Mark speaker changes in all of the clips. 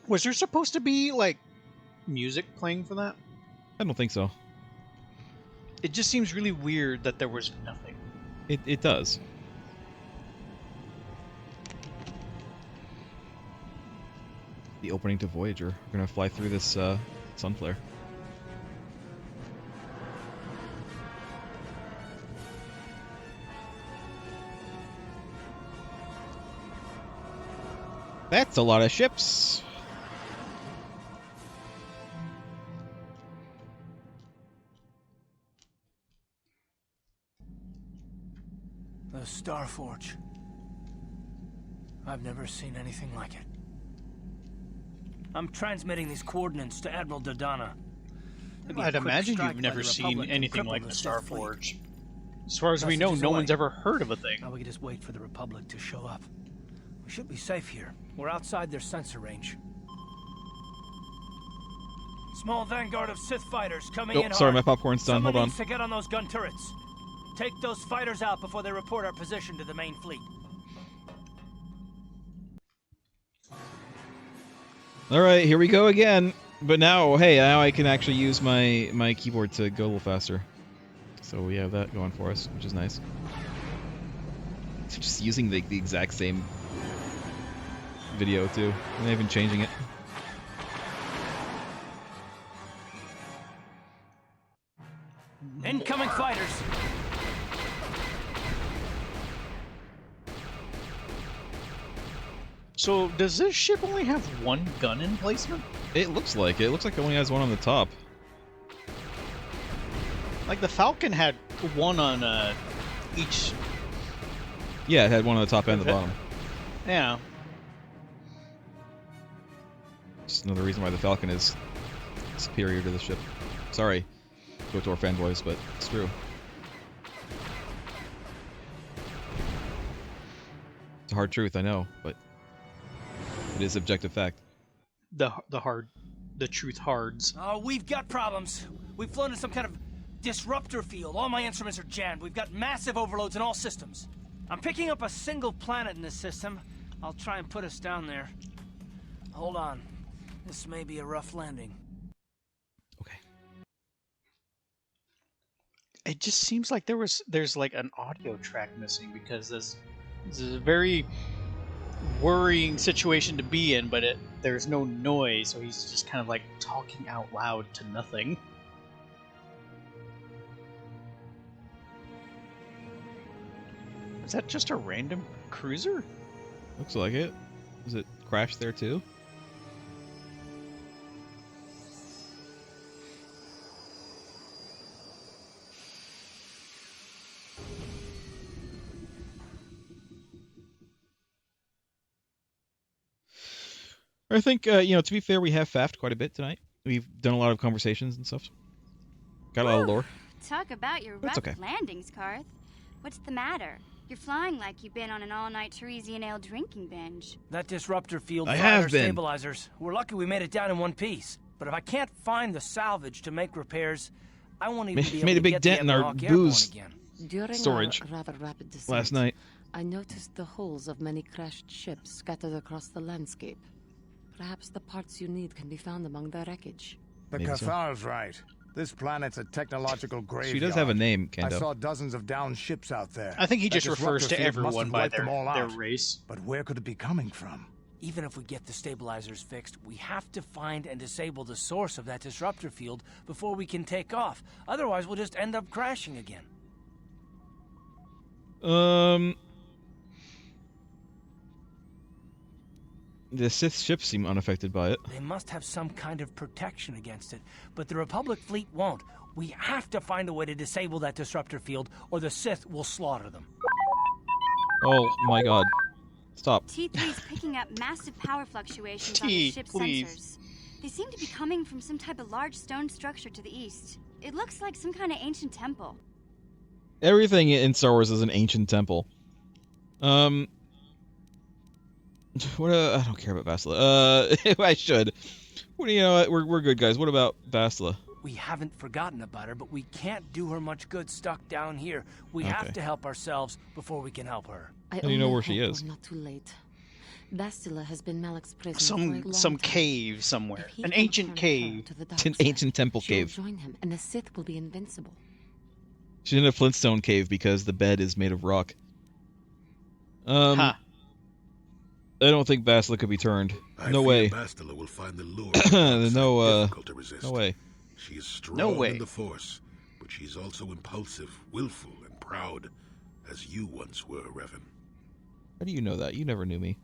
Speaker 1: Was there supposed to be, like, music playing for that?
Speaker 2: I don't think so.
Speaker 1: It just seems really weird that there was nothing.
Speaker 2: It does. The opening to Voyager. We're gonna fly through this sun flare. That's a lot of ships.
Speaker 3: The Starforge. I've never seen anything like it. I'm transmitting these coordinates to Admiral Dodonna.
Speaker 1: I'd imagine you've never seen anything like the Starforge. As far as we know, no one's ever heard of a thing.
Speaker 3: Now we can just wait for the Republic to show up. We should be safe here. We're outside their sensor range. Small vanguard of Sith fighters coming in.
Speaker 2: Sorry,
Speaker 3: hard.
Speaker 2: my popcorn's done. Hold on.
Speaker 3: Needs to get on those gun turrets. Take those fighters out before they report our position to the main fleet.
Speaker 2: All right, here we go again. But now, hey, now I can actually use my keyboard to go a little faster. So we have that going for us, which is nice. It's just using the exact same video too. I'm not even changing it.
Speaker 3: Incoming fighters.
Speaker 1: So, does this ship only have one gun emplacement?
Speaker 2: It looks like it. It looks like it only has one on the top.
Speaker 1: Like, the Falcon had one on each...
Speaker 2: Yeah, it had one on the top and the bottom.
Speaker 1: Yeah.
Speaker 2: Just another reason why the Falcon is superior to the ship. Sorry, KOTOR fanboys, but it's true. It's a hard truth, I know, but it is objective fact.
Speaker 1: The truth hards.
Speaker 3: Oh, we've got problems. We've flown in some kind of disruptor field. All my instruments are jammed. We've got massive overloads in all systems. I'm picking up a single planet in this system. I'll try and put us down there. Hold on. This may be a rough landing.
Speaker 2: Okay.
Speaker 1: It just seems like there's like an audio track missing, because this is a very worrying situation to be in, but there's no noise, so he's just kind of like talking out loud to nothing. Is that just a random cruiser?
Speaker 2: Looks like it. Does it crash there too? I think, you know, to be fair, we have faffed quite a bit tonight. We've done a lot of conversations and stuff. Got a lot of lore.
Speaker 4: Talk about your rough landings, Karth. What's the matter? You're flying like you've been on an all-night Teresian ale drinking binge.
Speaker 3: That disruptor field
Speaker 2: I
Speaker 3: fired
Speaker 2: have
Speaker 3: our
Speaker 2: been.
Speaker 3: stabilizers. We're lucky we made it down in one piece. But if I can't find the salvage to make repairs, I won't even be able
Speaker 2: Made
Speaker 3: to
Speaker 2: a big
Speaker 3: get
Speaker 2: dent in our
Speaker 3: Evan Hawk airborne
Speaker 2: booze
Speaker 3: again.
Speaker 5: During
Speaker 2: storage
Speaker 5: our rather rapid descent,
Speaker 2: last night.
Speaker 5: I noticed the hulls of many crashed ships scattered across the landscape. Perhaps the parts you need can be found among the wreckage.
Speaker 6: The
Speaker 2: Maybe so.
Speaker 6: Cathar's right. This planet's a technological graveyard.
Speaker 2: She does have a name,
Speaker 6: I
Speaker 2: Kendo.
Speaker 6: saw dozens of downed ships out there.
Speaker 1: I think he
Speaker 6: That
Speaker 1: just refers
Speaker 6: disruptor
Speaker 1: to
Speaker 6: field must
Speaker 1: everyone
Speaker 6: have
Speaker 1: by
Speaker 6: wiped them all
Speaker 1: their
Speaker 6: out.
Speaker 1: race.
Speaker 6: But where could it be coming from?
Speaker 3: Even if we get the stabilizers fixed, we have to find and disable the source of that disruptor field before we can take off. Otherwise, we'll just end up crashing again.
Speaker 2: The Sith ships seem unaffected by it.
Speaker 3: They must have some kind of protection against it, but the Republic fleet won't. We have to find a way to disable that disruptor field, or the Sith will slaughter them.
Speaker 2: Oh my god. Stop.
Speaker 4: T3's picking up massive power fluctuations on the ship's sensors. They seem to be coming from some type of large stone structure to the east. It looks like some kind of ancient temple.
Speaker 2: Everything in Star Wars is an ancient temple. What? I don't care about Bastila. I should. What do you know? We're good guys. What about Bastila?
Speaker 3: We haven't forgotten about her, but we can't do her much good stuck down here. We have to help ourselves before we can help her.
Speaker 5: I
Speaker 2: How do you know
Speaker 5: only
Speaker 2: where she
Speaker 5: hope
Speaker 2: is?
Speaker 5: we're not too late. Bastila has been Malak's prisoner for a long
Speaker 1: Some
Speaker 5: time.
Speaker 1: cave somewhere.
Speaker 5: If he
Speaker 1: An
Speaker 5: can
Speaker 1: ancient
Speaker 5: turn her
Speaker 1: cave.
Speaker 5: to the
Speaker 2: It's an
Speaker 5: dark side,
Speaker 2: ancient temple
Speaker 5: she'll
Speaker 2: cave.
Speaker 5: join him, and the Sith will be invincible.
Speaker 2: She's in a Flintstone cave because the bed is made of rock.
Speaker 1: Ha.
Speaker 2: I don't think Bastila could be turned.
Speaker 7: I
Speaker 2: No
Speaker 7: fear
Speaker 2: way.
Speaker 7: Bastila will find the lure of the dark side difficult to resist.
Speaker 2: No way.
Speaker 7: She is strong
Speaker 1: No way.
Speaker 7: in the Force, but she's also impulsive, willful, and proud, as you once were, Revan.
Speaker 2: How do you know that? You never knew me.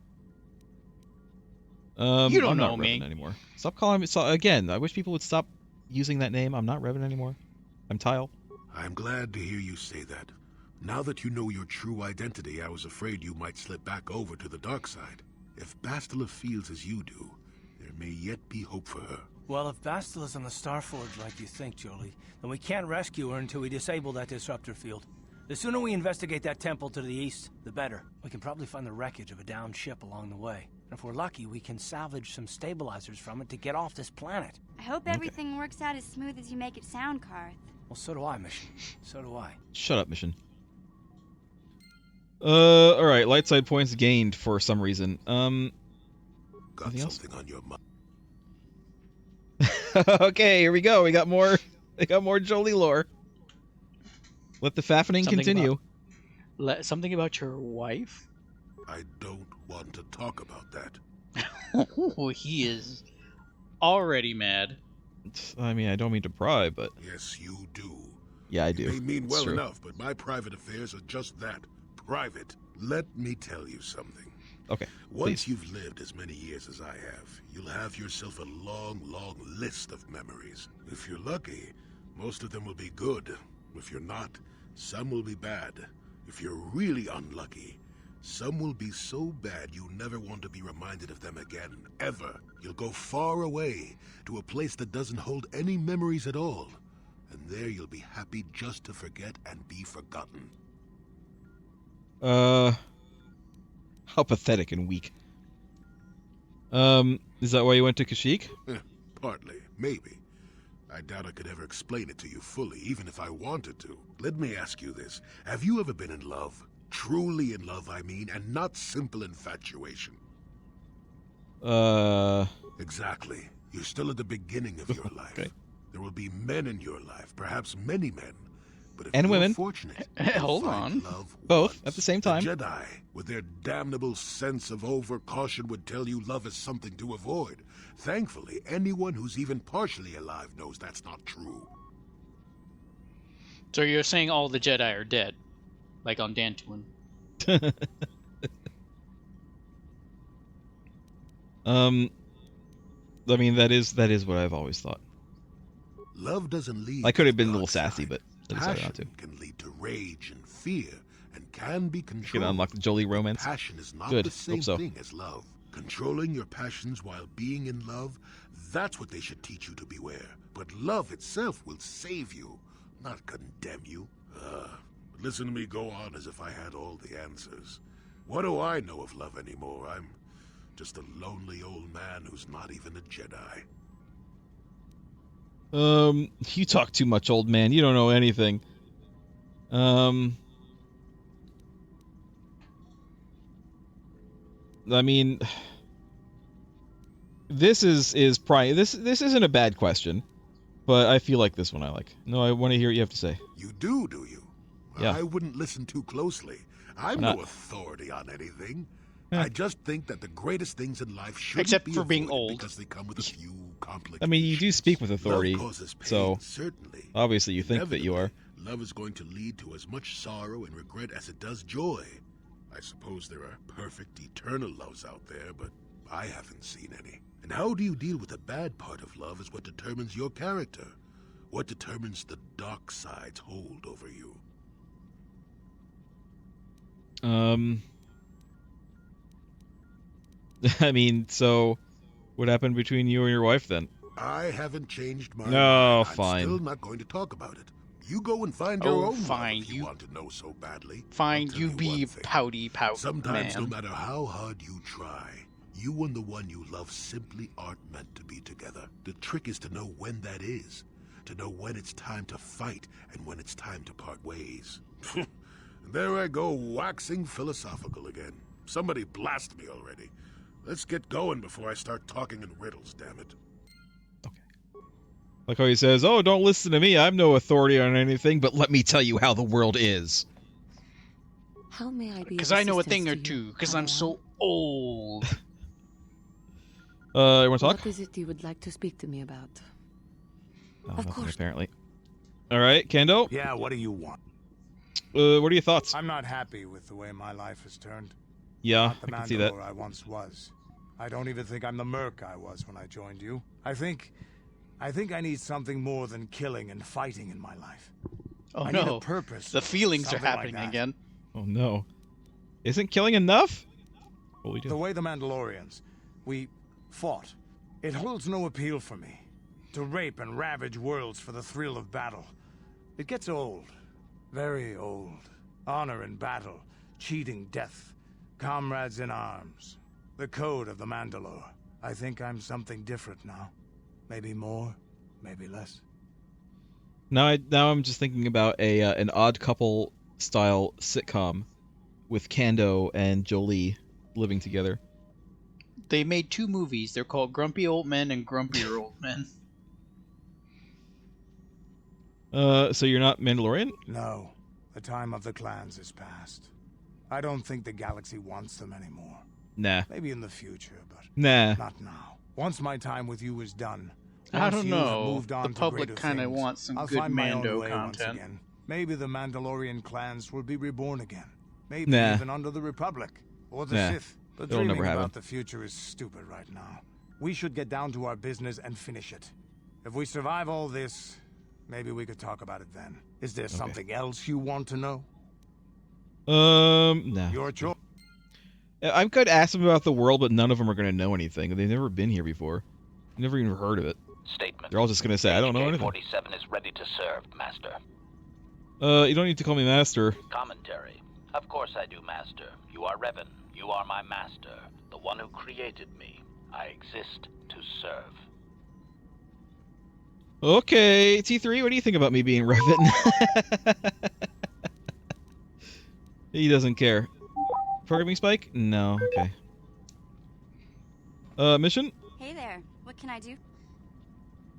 Speaker 1: You don't
Speaker 2: I'm
Speaker 1: know
Speaker 2: not
Speaker 1: me.
Speaker 2: Revan anymore. Stop calling me. Again, I wish people would stop using that name. I'm not Revan anymore. I'm Tile.
Speaker 7: I'm glad to hear you say that. Now that you know your true identity, I was afraid you might slip back over to the dark side. If Bastila feels as you do, there may yet be hope for her.
Speaker 3: Well, if Bastila's on the Starforge like you think, Jolie, then we can't rescue her until we disable that disruptor field. The sooner we investigate that temple to the east, the better. We can probably find the wreckage of a downed ship along the way. And if we're lucky, we can salvage some stabilizers from it to get off this planet.
Speaker 4: I hope everything works out as smooth as you make it sound, Karth.
Speaker 3: Well, so do I, Mission. So do I.
Speaker 2: Shut up, Mission. Alright, light side points gained for some reason.
Speaker 7: Got
Speaker 2: Anything else?
Speaker 7: something on your mind?
Speaker 2: Okay, here we go. We got more Jolie lore. Let the faffening continue.
Speaker 1: Something about your wife?
Speaker 7: I don't want to talk about that.
Speaker 1: Oh, he is already mad.
Speaker 2: I mean, I don't mean to pry, but
Speaker 7: Yes, you do.
Speaker 2: yeah, I
Speaker 7: You
Speaker 2: do.
Speaker 7: may mean
Speaker 2: It's
Speaker 7: well
Speaker 2: true.
Speaker 7: enough, but my private affairs are just that. Private. Let me tell you something.
Speaker 2: Okay,
Speaker 7: Once
Speaker 2: please.
Speaker 7: you've lived as many years as I have, you'll have yourself a long, long list of memories. If you're lucky, most of them will be good. If you're not, some will be bad. If you're really unlucky, some will be so bad you never want to be reminded of them again, ever. You'll go far away, to a place that doesn't hold any memories at all. And there you'll be happy just to forget and be forgotten.
Speaker 2: How pathetic and weak. Is that why you went to Kashyyyk?
Speaker 7: Partly, maybe. I doubt I could ever explain it to you fully, even if I wanted to. Let me ask you this. Have you ever been in love? Truly in love, I mean, and not simple infatuation. Exactly. You're still at the beginning of your life.
Speaker 2: Okay.
Speaker 7: There will be men in your life, perhaps many men. But if
Speaker 2: And
Speaker 7: you're
Speaker 2: women.
Speaker 7: fortunate,
Speaker 1: Hold
Speaker 7: you'll find
Speaker 1: on.
Speaker 7: love
Speaker 2: Both
Speaker 7: once.
Speaker 2: at the same time.
Speaker 7: The Jedi, with their damnable sense of overcaution, would tell you love is something to avoid. Thankfully, anyone who's even partially alive knows that's not true.
Speaker 1: So you're saying all the Jedi are dead? Like on Dantooine?
Speaker 2: I mean, that is what I've always thought.
Speaker 7: Love doesn't lead.
Speaker 2: I could have
Speaker 7: to the
Speaker 2: been a little
Speaker 7: dark
Speaker 2: sassy,
Speaker 7: side.
Speaker 2: but I decided not to.
Speaker 7: Passion can lead to rage and fear, and can be
Speaker 2: You
Speaker 7: controlled.
Speaker 2: can unlock the Jolie romance.
Speaker 7: Passion is not
Speaker 2: Good.
Speaker 7: the same
Speaker 2: Hope so.
Speaker 7: thing as love. Controlling your passions while being in love, that's what they should teach you to beware. But love itself will save you, not condemn you. Listen to me go on as if I had all the answers. What do I know of love anymore? I'm just a lonely old man who's not even a Jedi.
Speaker 2: You talk too much, old man. You don't know anything. I mean, this isn't a bad question, but I feel like this one I like. No, I want to hear what you have to say.
Speaker 7: You do you?
Speaker 2: Yeah.
Speaker 7: I wouldn't listen too closely. I'm
Speaker 2: Why not?
Speaker 7: no authority on anything.
Speaker 2: Yeah.
Speaker 7: I just think that the greatest things in life shouldn't
Speaker 1: Except
Speaker 7: be
Speaker 1: for being
Speaker 7: avoided
Speaker 1: old.
Speaker 7: because they come with a few complications.
Speaker 2: I mean, you do speak with authority,
Speaker 7: Love causes pain,
Speaker 2: so
Speaker 7: certainly.
Speaker 2: obviously you think that you are.
Speaker 7: Inevitably, love is going to lead to as much sorrow and regret as it does joy. I suppose there are perfect eternal loves out there, but I haven't seen any. And how do you deal with the bad part of love is what determines your character. What determines the dark side's hold over you.
Speaker 2: I mean, so what happened between you and your wife then?
Speaker 7: I haven't changed my
Speaker 2: No,
Speaker 7: mind.
Speaker 2: fine.
Speaker 7: I'm still not going to talk about it. You go and find your
Speaker 1: Oh,
Speaker 7: own
Speaker 1: fine,
Speaker 7: love if you
Speaker 1: you-
Speaker 7: want to know so badly.
Speaker 1: Fine,
Speaker 7: I'll tell
Speaker 1: you
Speaker 7: one
Speaker 1: be
Speaker 7: thing.
Speaker 1: pouty pout
Speaker 7: Sometimes, no
Speaker 1: man.
Speaker 7: matter how hard you try, you and the one you love simply aren't meant to be together. The trick is to know when that is. To know when it's time to fight and when it's time to part ways. There I go, waxing philosophical again. Somebody blast me already. Let's get going before I start talking in riddles, damn it.
Speaker 2: Like how he says, "Oh, don't listen to me. I'm no authority on anything, but let me tell you how the world is."
Speaker 5: How may I be?
Speaker 1: Because I know a thing or two. Because I'm so old.
Speaker 2: You want to talk?
Speaker 5: What is it you would like to speak to me about?
Speaker 2: Oh,
Speaker 5: Of
Speaker 2: nothing,
Speaker 5: course.
Speaker 2: apparently. All right, Kendo.
Speaker 6: Yeah, what do you want?
Speaker 2: What are your thoughts?
Speaker 6: I'm not happy with the way my life has turned.
Speaker 2: Yeah,
Speaker 6: Not the
Speaker 2: I can see that.
Speaker 6: Mandalore I once was. I don't even think I'm the merc I was when I joined you. I think I need something more than killing and fighting in my life.
Speaker 1: Oh
Speaker 6: I need
Speaker 1: no.
Speaker 6: a purpose.
Speaker 1: The feelings are
Speaker 6: something like
Speaker 1: happening
Speaker 6: that.
Speaker 1: again.
Speaker 2: Oh no. Isn't killing enough? What we do?
Speaker 6: The way the Mandalorians, we fought. It holds no appeal for me. To rape and ravage worlds for the thrill of battle. It gets old. Very old. Honor in battle. Cheating death. Comrades in arms. The code of the Mandalore. I think I'm something different now. Maybe more, maybe less.
Speaker 2: Now I'm just thinking about an Odd Couple style sitcom with Kando and Jolie living together.
Speaker 1: They made 2 movies. They're called Grumpy Old Men and Grumpier Old Men.
Speaker 2: So you're not Mandalorian?
Speaker 6: No, the time of the clans is past. I don't think the galaxy wants them anymore.
Speaker 2: Nah.
Speaker 6: Maybe in the future, but
Speaker 2: Nah.
Speaker 6: not now. Once my time with you is done,
Speaker 1: I
Speaker 6: once
Speaker 1: don't
Speaker 6: you have
Speaker 1: know.
Speaker 6: moved on
Speaker 1: The
Speaker 6: to
Speaker 1: public
Speaker 6: greater
Speaker 1: kind of
Speaker 6: things,
Speaker 1: wants some
Speaker 6: I'll
Speaker 1: good
Speaker 6: find my own
Speaker 1: Mando
Speaker 6: way once
Speaker 1: content.
Speaker 6: again. Maybe the Mandalorian clans will be reborn again. Maybe
Speaker 2: Nah.
Speaker 6: even under the Republic or the
Speaker 2: Nah.
Speaker 6: Sith. But
Speaker 2: It'll
Speaker 6: dreaming
Speaker 2: never happen.
Speaker 6: about the future is stupid right now. We should get down to our business and finish it. If we survive all this, maybe we could talk about it then. Is there something else you want to know?
Speaker 2: Nah.
Speaker 6: Your choice.
Speaker 2: I could ask them about the world, but none of them are going to know anything. They've never been here before. Never even heard of it.
Speaker 8: Statement.
Speaker 2: They're all just going to say, I don't know anything.
Speaker 8: HK-47 is ready to serve, Master.
Speaker 2: You don't need to call me Master.
Speaker 8: Commentary. Of course I do, Master. You are Revan. You are my master. The one who created me. I exist to serve.
Speaker 2: Okay, T3, what do you think about me being Revan? He doesn't care. Programming spike? No, okay. Mission?
Speaker 4: Hey there. What can I do?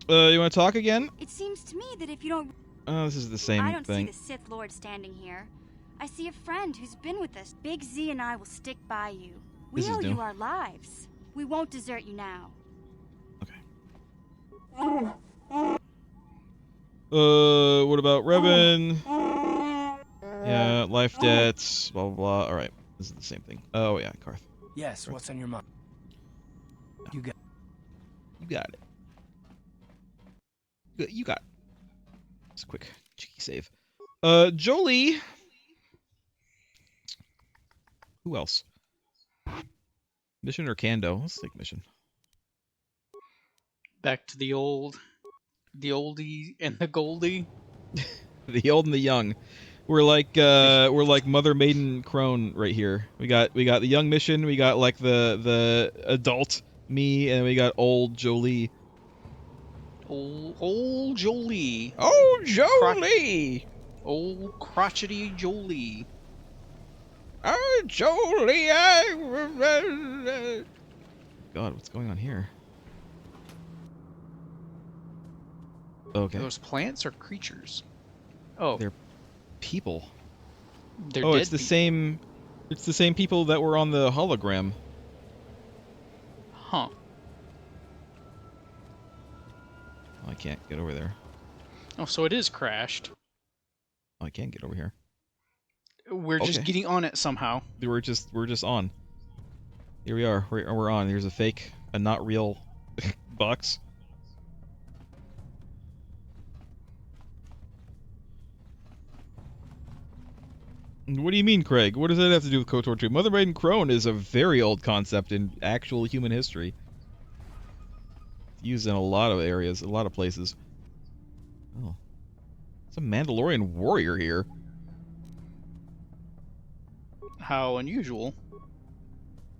Speaker 2: You want to talk again?
Speaker 4: It seems to me that if you don't...
Speaker 2: Oh, this is the same
Speaker 4: I don't
Speaker 2: thing.
Speaker 4: see the Sith Lord standing here. I see a friend who's been with us. Big Z and I will stick by you. We
Speaker 2: This is
Speaker 4: owe
Speaker 2: new.
Speaker 4: you our lives. We won't desert you now.
Speaker 2: What about Revan? Yeah, life debts, blah, blah, blah. Alright, this is the same thing. Oh, yeah, Karth.
Speaker 3: Yes, what's on your mind? You got.
Speaker 2: You got it. You got it. It's a quick, cheeky save. Jolie. Who else? Mission or Kando? Let's take Mission.
Speaker 1: Back to the oldie and the Goldie.
Speaker 2: The old and the young. We're like Mother Maiden Crone right here. We got the young Mission, we got like the adult me, and we got old Jolie.
Speaker 1: Old Jolie.
Speaker 2: Oh, Jolie!
Speaker 1: Old crotchety Jolie.
Speaker 2: Oh, Jolie! God, what's going on here? Okay.
Speaker 1: Are those plants or creatures? Oh,
Speaker 2: They're people.
Speaker 1: they're
Speaker 2: Oh,
Speaker 1: dead
Speaker 2: it's the
Speaker 1: people.
Speaker 2: same. It's the same people that were on the hologram.
Speaker 1: Huh.
Speaker 2: Oh, I can't get over there.
Speaker 1: Oh, so it is crashed.
Speaker 2: Oh, I can't get over here.
Speaker 1: We're just
Speaker 2: Okay.
Speaker 1: getting on it somehow.
Speaker 2: We're just on. Here we are. We're on. Here's a fake, a not real box. What do you mean, Craig? What does that have to do with KOTOR 2? Mother Maiden Crone is a very old concept in actual human history. It's used in a lot of areas, a lot of places. Oh. It's a Mandalorian warrior here.
Speaker 1: How unusual.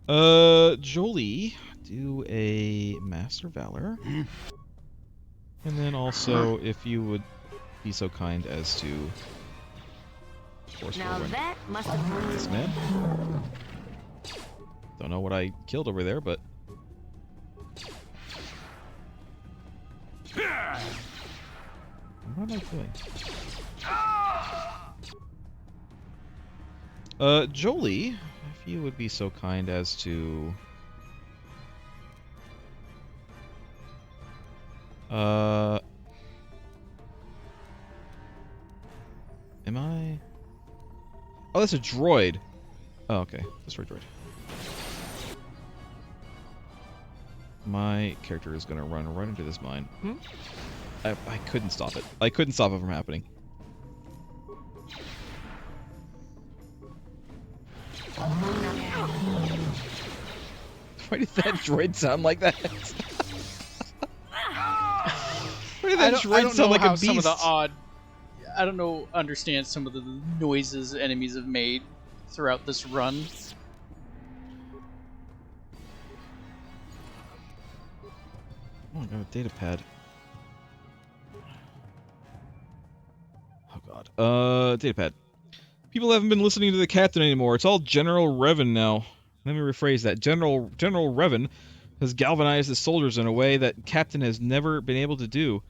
Speaker 2: Jolie, do a Master Valor. And then also, if you would be so kind as to... Force
Speaker 5: Now
Speaker 2: forward
Speaker 5: that must have
Speaker 2: this man. Don't know what I killed over there, but... What am I doing? Jolie, if you would be so kind as to... Am I... Oh, that's a droid. Oh, okay. Destroy droid. My character is gonna run right into this mine. I couldn't stop it. I couldn't stop it from happening. Why did that droid sound like that? Why did that droid sound like a beast?
Speaker 1: Some of the odd... I don't know, understand some of the noises enemies have made throughout this run.
Speaker 2: Oh, I got a data pad. Oh god. Data pad. People haven't been listening to the captain anymore. It's all General Revan now. Let me rephrase that. General Revan has galvanized the soldiers in a way that Captain has never been able to do.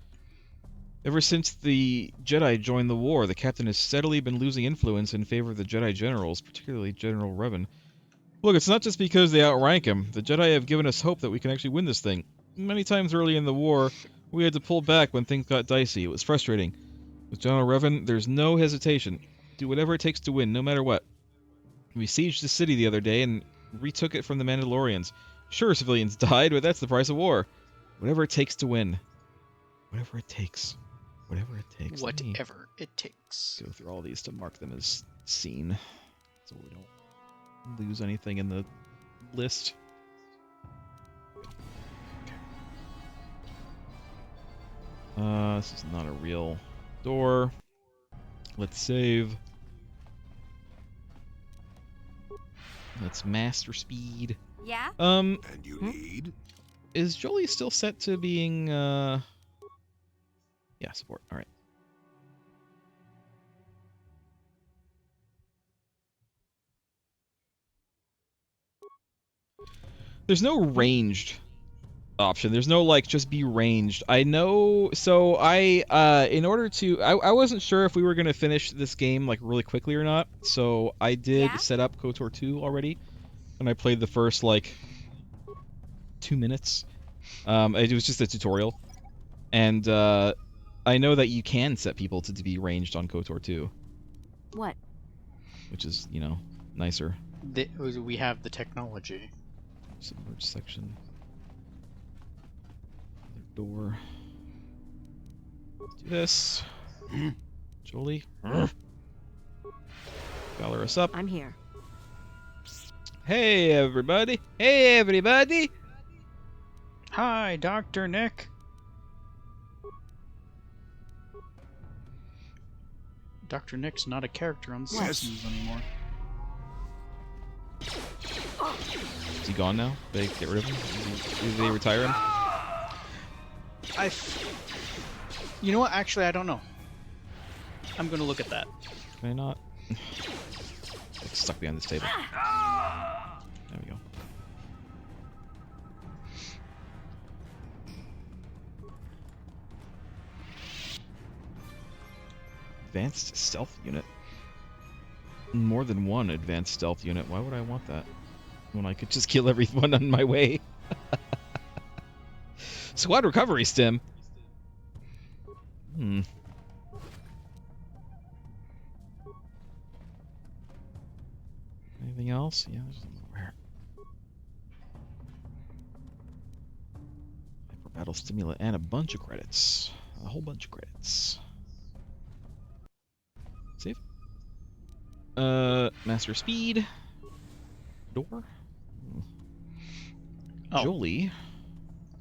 Speaker 2: Ever since the Jedi joined the war, the Captain has steadily been losing influence in favor of the Jedi generals, particularly General Revan. Look, it's not just because they outrank him. The Jedi have given us hope that we can actually win this thing. Many times early in the war, we had to pull back when things got dicey. It was frustrating. With General Revan, there's no hesitation. Do whatever it takes to win, no matter what. We sieged the city the other day and retook it from the Mandalorians. Sure, civilians died, but that's the price of war. Whatever it takes to win. Whatever it takes. Whatever it takes.
Speaker 1: Whatever it takes.
Speaker 2: Go through all these to mark them as seen, so we don't lose anything in the list. Okay. This is not a real door. Let's save. Let's master speed.
Speaker 4: Yeah?
Speaker 7: And you need?
Speaker 2: Is Jolie still set to being, Yeah, support. Alright. There's no ranged option. There's no, like, just be ranged. I know, so in order to, I wasn't sure if we were going to finish this game, like, really quickly or not, so I did set up KOTOR 2 already, and I played the first, like, 2 minutes. It was just a tutorial, and, I know that you can set people to be ranged on KOTOR 2.
Speaker 4: What?
Speaker 2: Which is, you know, nicer.
Speaker 1: We have the technology.
Speaker 2: Submerged section. Door. Let's do this. Jolie. Color us up.
Speaker 5: I'm here.
Speaker 2: Hey, everybody. Hey, everybody.
Speaker 1: Hi, Dr. Nick. Dr. Nick's not a character on The Simpsons anymore.
Speaker 2: Is he gone now? Did they get rid of him? Did they retire him?
Speaker 1: You know what? Actually, I don't know. I'm gonna look at that.
Speaker 2: Can I not? It's stuck behind this table. There we go. Advanced stealth unit. More than one advanced stealth unit. Why would I want that? When I could just kill everyone on my way. Squad recovery stim. Anything else? Yeah, there's something over here. Hyper battle stimulant and a bunch of credits. A whole bunch of credits. Save. Master speed. Door.
Speaker 1: Oh.
Speaker 2: Jolie.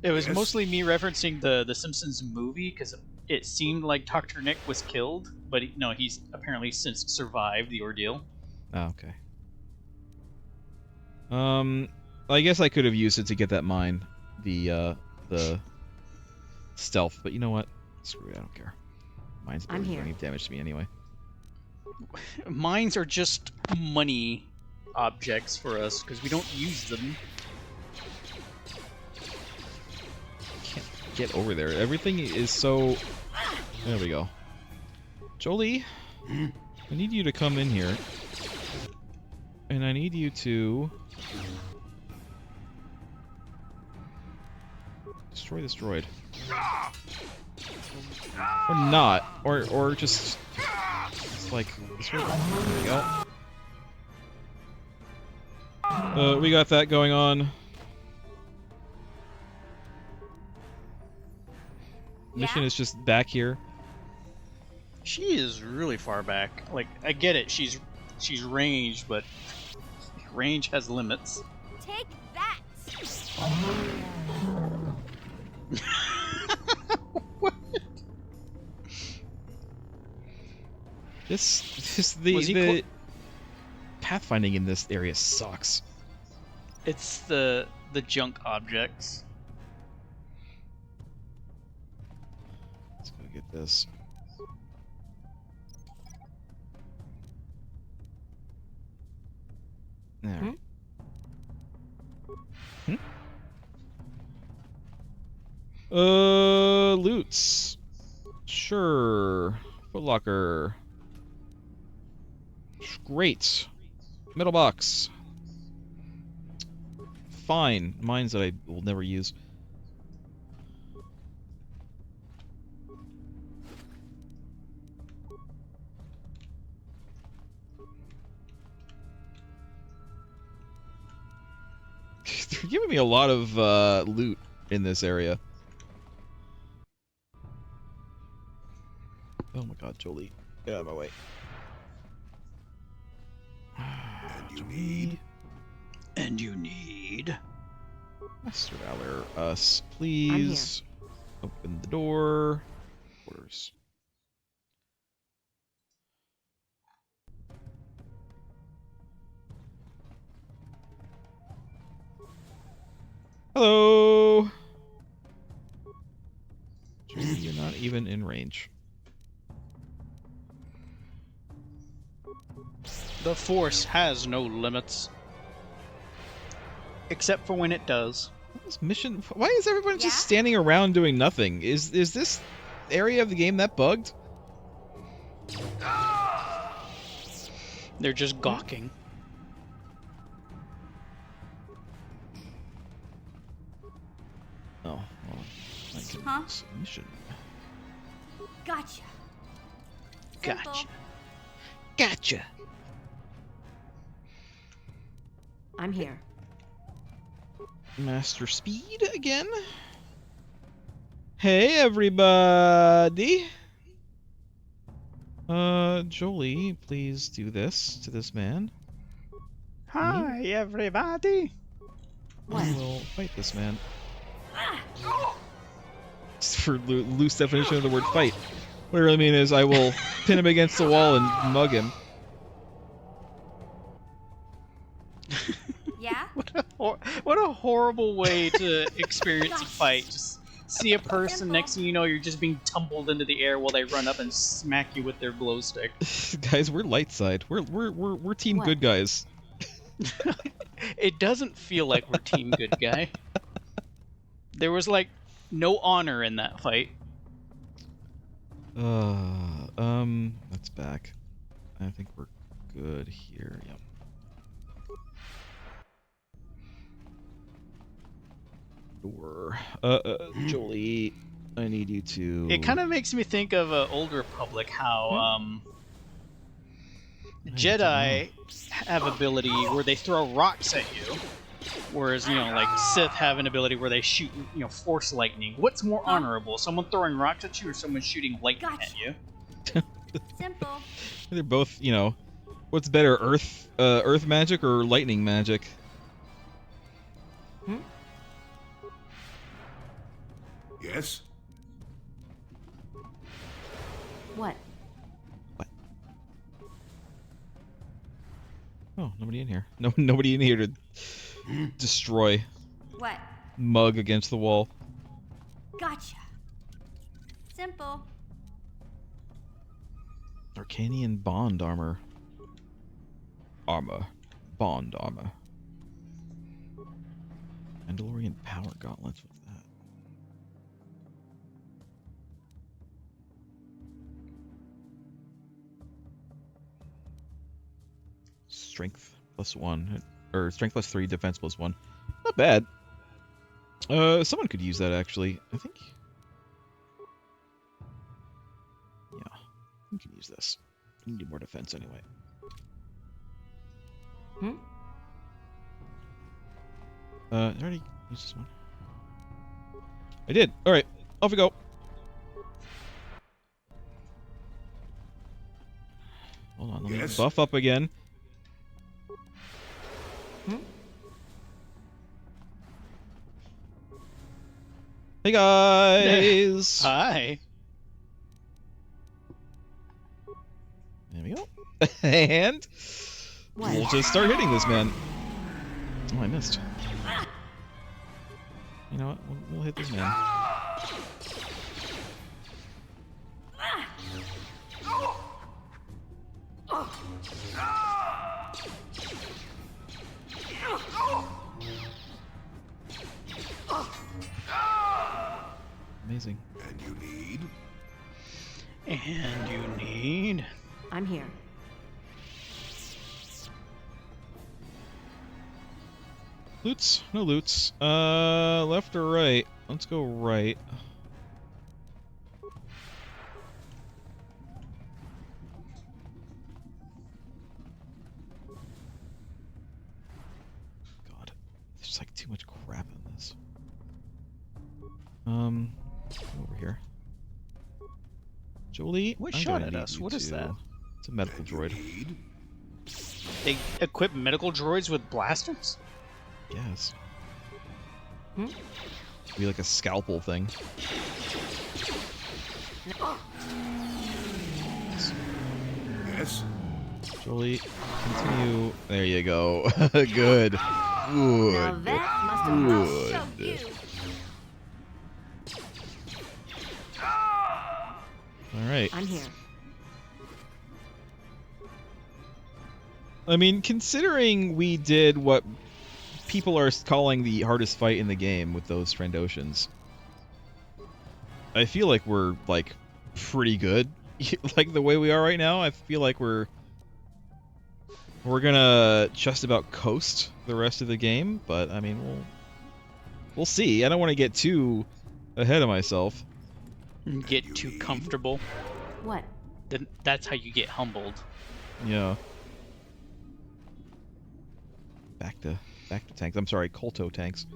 Speaker 1: It was mostly me referencing the Simpsons movie because it seemed like Dr. Nick was killed, but no, he's apparently since survived the ordeal.
Speaker 2: Oh, okay. I guess I could have used it to get that mine, the stealth, but you know what? Screw it, I don't care. Mine's not doing any damage to me anyway.
Speaker 1: Mines are just money objects for us because we don't use them.
Speaker 2: Can't get over there. Everything is so... There we go. Jolie, I need you to come in here. And I need you to... destroy this droid. Or not. Or just... It's like... This way. There we go. We got that going on. Mission is just back here.
Speaker 1: She is really far back. Like, I get it, she's ranged, but range has limits.
Speaker 4: Take that!
Speaker 1: What?
Speaker 2: The pathfinding in this area sucks.
Speaker 1: It's the junk objects.
Speaker 2: Let's go get this. There. Loots. Sure. Footlocker. Great. Metal box. Fine. Mines that I will never use. They're giving me a lot of loot in this area. Oh my god, Jolie. Get out of my way.
Speaker 7: And you need...
Speaker 2: Master Valor, us, please. Open the door. Orders. Hello! You're not even in range.
Speaker 1: The Force has no limits. Except for when it does.
Speaker 2: This mission... Why is everyone just standing around doing nothing? Is this area of the game that bugged?
Speaker 1: They're just gawking.
Speaker 2: Oh, well, I can mission.
Speaker 4: Gotcha.
Speaker 1: Gotcha.
Speaker 2: Gotcha.
Speaker 5: I'm here.
Speaker 2: Master Speed again? Hey, everybody! Jolie, please do this to this man.
Speaker 1: Hi, everybody!
Speaker 2: I will fight this man. Just for loose definition of the word fight. What I really mean is I will pin him against the wall and mug him.
Speaker 4: Yeah?
Speaker 1: What a horrible way to experience a fight. Just see a person, next thing you know, you're just being tumbled into the air while they run up and smack you with their glow stick.
Speaker 2: Guys, we're light side. We're team good guys.
Speaker 1: It doesn't feel like we're team good guy. There was like no honor in that fight.
Speaker 2: That's back. I think we're good here. Yep. Door. Jolie, I need you to...
Speaker 1: It kind of makes me think of Old Republic, how Jedi have ability where they throw rocks at you, whereas, you know, like Sith have an ability where they shoot, you know, force lightning. What's more honorable, someone throwing rocks at you or someone shooting lightning at you?
Speaker 4: Simple.
Speaker 2: They're both, you know, what's better, earth magic or lightning magic?
Speaker 7: Yes?
Speaker 5: What?
Speaker 2: Oh, nobody in here. No, nobody in here to destroy.
Speaker 4: What?
Speaker 2: Mug against the wall.
Speaker 4: Gotcha. Simple.
Speaker 2: Arcanian bond armor. Bond armor. Mandalorian power gauntlets. What's that? Strength +1, or strength +3, defense +1. Not bad. Someone could use that actually. I think. Yeah, we can use this. We need more defense anyway. I already used this one. I did. All right, off we go. Hold on, let me buff up again. Hey guys!
Speaker 1: Hi.
Speaker 2: There we go. And we'll just start hitting this man. Oh, I missed. You know what? We'll hit this man. Amazing.
Speaker 7: And you need?
Speaker 1: And you need...
Speaker 9: I'm here.
Speaker 2: Loots? No loots. Left or right? Let's go right. God, there's like too much crap in this. Over here. Jolie,
Speaker 1: What
Speaker 2: I'm
Speaker 1: shot
Speaker 2: gonna
Speaker 1: at
Speaker 2: need
Speaker 1: us?
Speaker 2: you
Speaker 1: What is
Speaker 2: to-
Speaker 1: that?
Speaker 2: It's a medical droid.
Speaker 1: They equip medical droids with blasters?
Speaker 2: Yes. Be like a scalpel thing.
Speaker 7: Yes.
Speaker 2: Jolie, continue. There you go. Good. Good.
Speaker 9: Now that must have well shown you.
Speaker 2: All right.
Speaker 9: I'm here.
Speaker 2: I mean, considering we did what people are calling the hardest fight in the game with those Trandoshans, I feel like we're, like, pretty good. Like, the way we are right now, I feel like we're gonna just about coast the rest of the game, but, I mean, we'll see. I don't want to get too ahead of myself.
Speaker 1: Get too comfortable.
Speaker 9: What?
Speaker 1: Then that's how you get humbled.
Speaker 2: Yeah. Back to tanks. I'm sorry, Kolto tanks.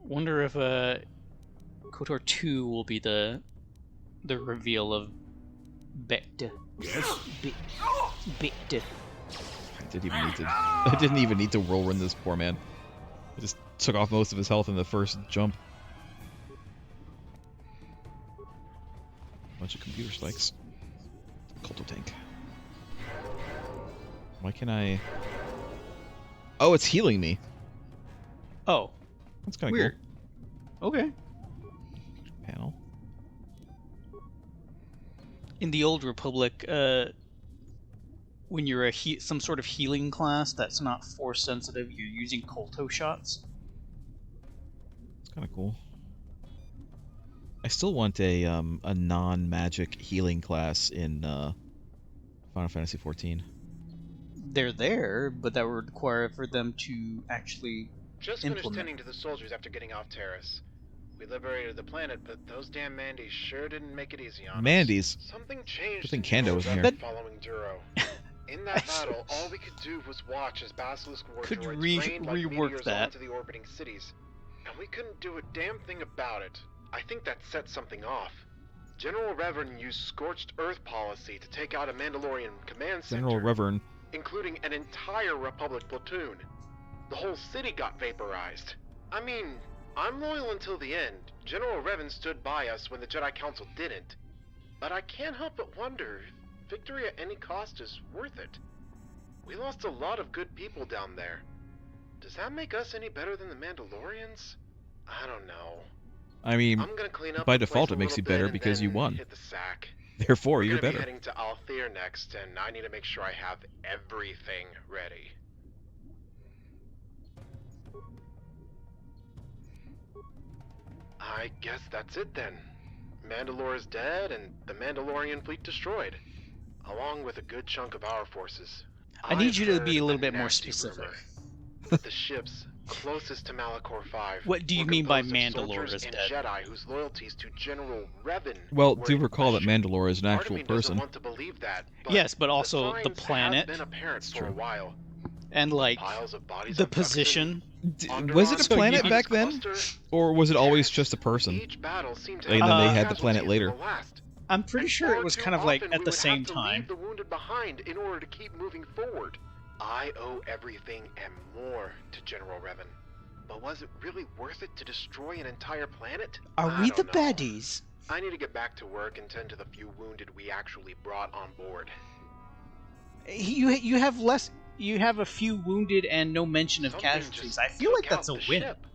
Speaker 1: Wonder if KOTOR 2 will be the reveal of Bette.
Speaker 7: Yes.
Speaker 1: Bette.
Speaker 2: I didn't even need to roll run this poor man. I just took off most of his health in the first jump. Bunch of computer spikes. Kolto tank. Why can I... Oh, it's healing me.
Speaker 1: Oh,
Speaker 2: That's kind of
Speaker 1: weird.
Speaker 2: cool.
Speaker 1: Okay.
Speaker 2: Panel.
Speaker 1: In the Old Republic, when you're some sort of healing class that's not force sensitive, you're using Kolto shots.
Speaker 2: It's kind of cool. I still want a non-magic healing class in Final Fantasy XIV.
Speaker 1: They're there, but that would require for them to actually
Speaker 10: Just finished
Speaker 1: implement.
Speaker 10: tending to the soldiers after getting off Terrace. We liberated the planet, but those damn Mandies sure didn't make it easy on us.
Speaker 2: Mandies.
Speaker 10: Something changed.
Speaker 2: Good thing
Speaker 10: in
Speaker 2: Kando was in
Speaker 10: General
Speaker 2: here.
Speaker 10: Revan following Duro. In that battle, all we could do was watch as Basilisk war
Speaker 1: Could
Speaker 10: droids rained like
Speaker 1: rework
Speaker 10: meteors
Speaker 1: that.
Speaker 10: onto the orbiting cities, and we couldn't do a damn thing about it. I think that set something off. General Revan used scorched earth policy to take out a Mandalorian command center,
Speaker 2: General Revern.
Speaker 10: including an entire Republic platoon. The whole city got vaporized. I mean, I'm loyal until the end. General Revan stood by us when the Jedi Council didn't. But I can't help but wonder if victory at any cost is worth it. We lost a lot of good people down there. Does that make us any better than the Mandalorians? I don't know.
Speaker 2: I mean,
Speaker 10: I'm gonna clean up
Speaker 2: by
Speaker 10: the
Speaker 2: default
Speaker 10: place
Speaker 2: it
Speaker 10: a
Speaker 2: makes
Speaker 10: little
Speaker 2: you better
Speaker 10: bit and
Speaker 2: because you
Speaker 10: then
Speaker 2: won.
Speaker 10: hit the sack.
Speaker 2: Therefore,
Speaker 10: We're
Speaker 2: you're
Speaker 10: gonna be
Speaker 2: better.
Speaker 10: heading to Althea next, and I need to make sure I have everything ready. I guess that's it then. Mandalore is dead, and the Mandalorian fleet destroyed, along with a good chunk of our forces.
Speaker 1: I need you to
Speaker 10: I've
Speaker 1: be a
Speaker 10: heard
Speaker 1: little bit more
Speaker 10: nasty
Speaker 1: specific.
Speaker 10: rumor that the ships closest to Malachor 5
Speaker 1: What do you
Speaker 10: were
Speaker 1: mean by
Speaker 10: composed of
Speaker 1: Mandalore
Speaker 10: soldiers
Speaker 1: is
Speaker 10: and
Speaker 1: dead?
Speaker 10: Jedi whose loyalties to General Revan
Speaker 2: Well,
Speaker 10: were
Speaker 2: do
Speaker 10: in
Speaker 2: recall that
Speaker 10: question.
Speaker 2: Mandalore is an
Speaker 10: Part
Speaker 2: actual
Speaker 10: of me doesn't
Speaker 2: person.
Speaker 10: want to believe that, but
Speaker 1: Yes, but also the
Speaker 10: signs
Speaker 1: planet.
Speaker 10: have been apparent
Speaker 2: It's
Speaker 10: for a
Speaker 2: true.
Speaker 10: while.
Speaker 1: And like
Speaker 10: Piles of bodies
Speaker 1: the
Speaker 10: of Tuxen,
Speaker 1: position.
Speaker 2: Was it a
Speaker 1: So you-
Speaker 2: planet back then? Or was it always just a person?
Speaker 10: Each battle seemed to
Speaker 2: And
Speaker 10: have
Speaker 2: then they
Speaker 10: more
Speaker 2: had the planet
Speaker 10: casualties than
Speaker 2: later.
Speaker 10: the last.
Speaker 1: I'm pretty
Speaker 10: And
Speaker 1: sure it
Speaker 10: far
Speaker 1: was
Speaker 10: too
Speaker 1: kind of like
Speaker 10: often
Speaker 1: at
Speaker 10: we
Speaker 1: the
Speaker 10: would
Speaker 1: same
Speaker 10: have to
Speaker 1: time.
Speaker 10: leave the wounded behind in order to keep moving forward. I owe everything and more to General Revan. But was it really worth it to destroy an entire planet?
Speaker 1: Are
Speaker 10: I
Speaker 1: we the
Speaker 10: don't know.
Speaker 1: baddies?
Speaker 10: I need to get back to work and tend to the few wounded we actually brought on board.
Speaker 1: You have less. You have a few wounded and no mention of
Speaker 10: Something
Speaker 1: casualties.
Speaker 10: just
Speaker 1: I feel like
Speaker 10: took
Speaker 1: that's a
Speaker 10: out the
Speaker 1: win.
Speaker 10: ship.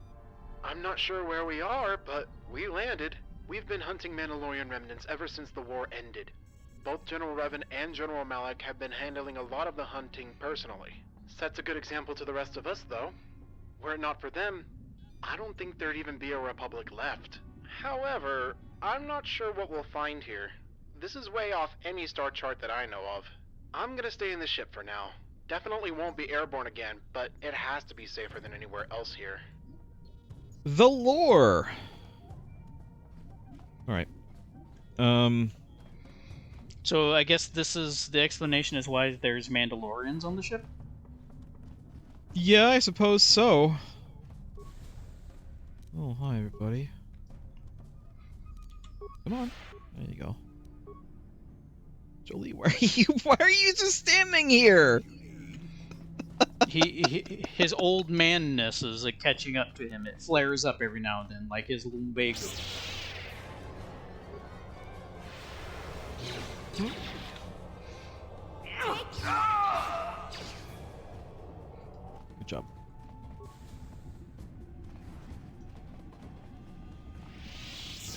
Speaker 10: I'm not sure where we are, but we landed. We've been hunting Mandalorian remnants ever since the war ended. Both General Revan and General Malak have been handling a lot of the hunting personally. Sets a good example to the rest of us, though. Were it not for them, I don't think there'd even be a Republic left. However, I'm not sure what we'll find here. This is way off any star chart that I know of. I'm gonna stay in the ship for now. Definitely won't be airborne again, but it has to be safer than anywhere else here.
Speaker 2: The lore. All right.
Speaker 1: So I guess this is the explanation as why there's Mandalorians on the ship.
Speaker 2: Yeah, I suppose so. Oh, hi everybody. Come on. There you go. Jolie, why are you just standing here?
Speaker 1: His old manness is like catching up to him. It flares up every now and then, like his lumbago.
Speaker 2: Good job.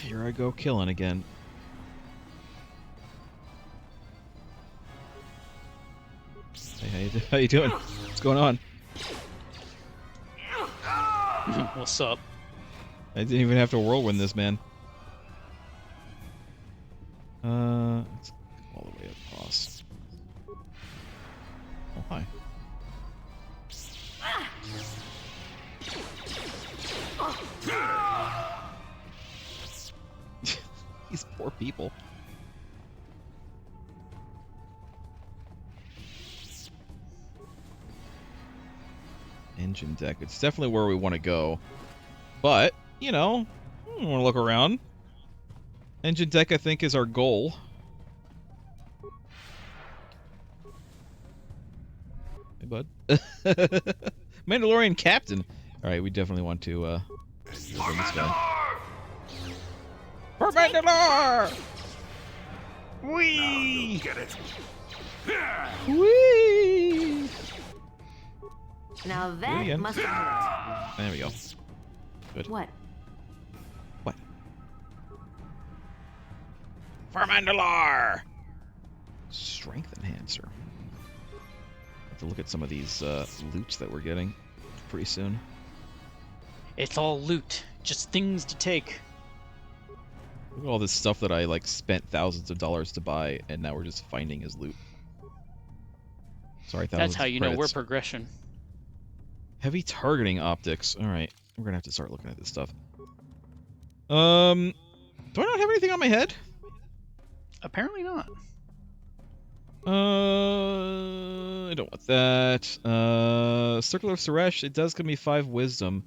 Speaker 2: Here I go killing again. Hey, how you doing? What's going on?
Speaker 1: What's up?
Speaker 2: I didn't even have to whirlwind this, man. Let's go all the way across. Oh, hi. These poor people. Engine deck. It's definitely where we want to go. But, you know, I want to look around. Engine deck, I think, is our goal. Hey, bud. Mandalorian Captain. Alright, we definitely want to, go this guy. For Mandalore! Whee!
Speaker 7: Get it.
Speaker 2: Whee!
Speaker 9: Now
Speaker 2: Do it
Speaker 9: that
Speaker 2: again.
Speaker 9: must have hurt.
Speaker 2: There we go. Good.
Speaker 9: What?
Speaker 2: What? For Mandalore! Strength enhancer. Have to look at some of these loots that we're getting pretty soon.
Speaker 1: It's all loot, just things to take.
Speaker 2: Look at all this stuff that I like spent thousands of dollars to buy, and now we're just finding as loot. Sorry, thousands.
Speaker 1: That's how
Speaker 2: of
Speaker 1: you know we're
Speaker 2: credits.
Speaker 1: progression.
Speaker 2: Heavy targeting optics. All right, we're gonna have to start looking at this stuff. Do I not have anything on my head?
Speaker 1: Apparently not.
Speaker 2: I don't want that. Circle of Suresh. It does give me 5 wisdom,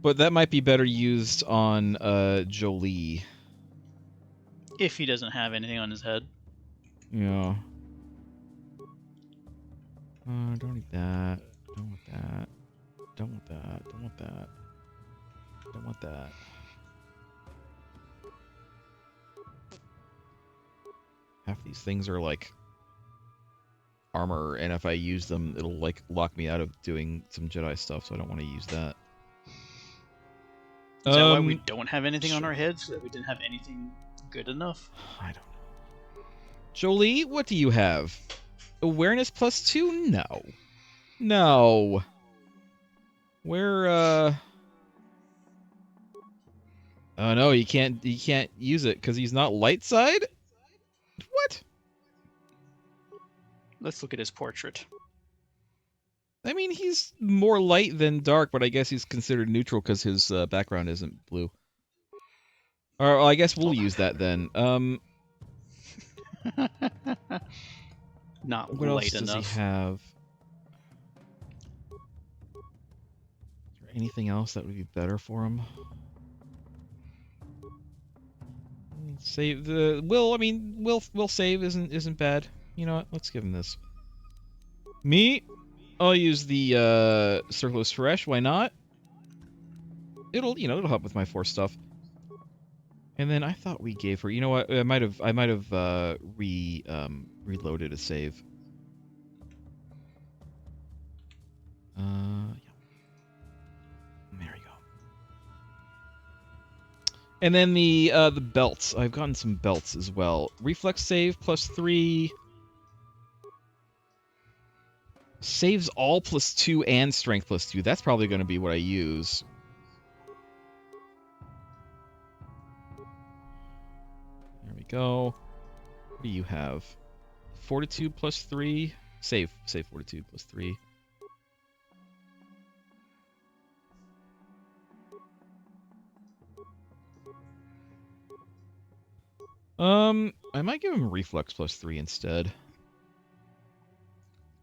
Speaker 2: but that might be better used on Jolie.
Speaker 1: If he doesn't have anything on his head.
Speaker 2: Yeah. Don't need that. Don't want that. Don't want that. Don't want that. Don't want that. Half these things are like armor, and if I use them, it'll like lock me out of doing some Jedi stuff, so I don't want to use that.
Speaker 1: Is that why we don't have anything on our heads? So that we didn't have anything good enough?
Speaker 2: I don't know. Jolie, what do you have? Awareness +2? No. No. Where, Oh no, he can't use it because he's not light side? What?
Speaker 1: Let's look at his portrait.
Speaker 2: I mean, he's more light than dark, but I guess he's considered neutral because his background isn't blue. Or well, I guess we'll use that then.
Speaker 1: Not
Speaker 2: what else
Speaker 1: light
Speaker 2: does
Speaker 1: enough.
Speaker 2: he have? Is there anything else that would be better for him? Save the will. I mean, will save isn't bad. You know what? Let's give him this. Me, I'll use the Circus Fresh. Why not? It'll help with my force stuff. And then I thought we gave her. You know what? I might have reloaded a save. Yeah. There you go. And then the belts. I've gotten some belts as well. Reflex save +3. Saves all +2 and strength +2. That's probably going to be what I use. There we go. What do you have? Fortitude +3. Save Fortitude +3. I might give him Reflex +3 instead.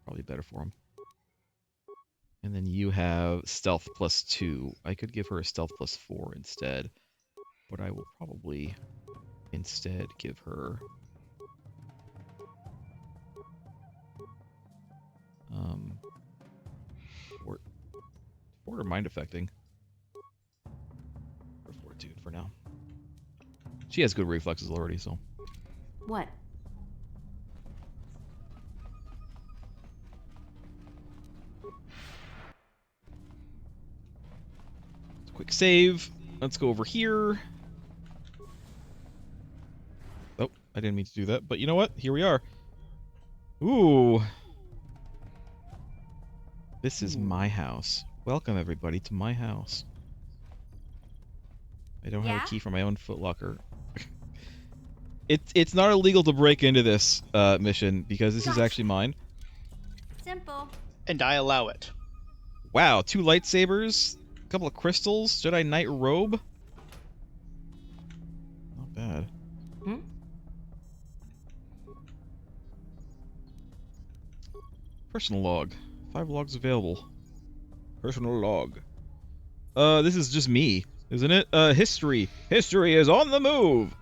Speaker 2: Probably better for him. And then you have Stealth +2. I could give her a Stealth +4 instead. But I will probably instead give her... Fort or Mind Affecting. Or Fortitude for now. She has good reflexes already, so...
Speaker 9: What?
Speaker 2: Quick save. Let's go over here. Oh, I didn't mean to do that, but you know what? Here we are. Ooh. This is my house. Welcome, everybody, to my house. I don't have a key for my own footlocker. It's not illegal to break into this mission, because this is actually mine.
Speaker 4: Simple.
Speaker 1: And I allow it.
Speaker 2: Wow, 2 lightsabers, a couple of crystals, Jedi Knight robe. Not bad.
Speaker 9: Hmm?
Speaker 2: Personal log. 5 logs available. Personal log. This is just me, isn't it? History. History is on the move!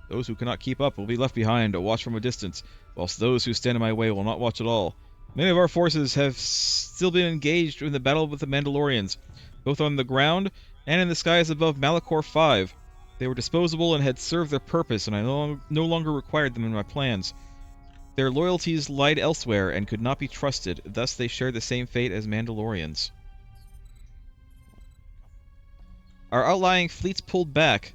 Speaker 2: Those who cannot keep up will be left behind to watch from a distance, whilst those who stand in my way will not watch at all. Many of our forces have still been engaged in the battle with the Mandalorians, both on the ground and in the skies above Malachor 5. They were disposable and had served their purpose, and I no longer required them in my plans. Their loyalties lied elsewhere and could not be trusted, thus they shared the same fate as Mandalorians. Our outlying fleets pulled back.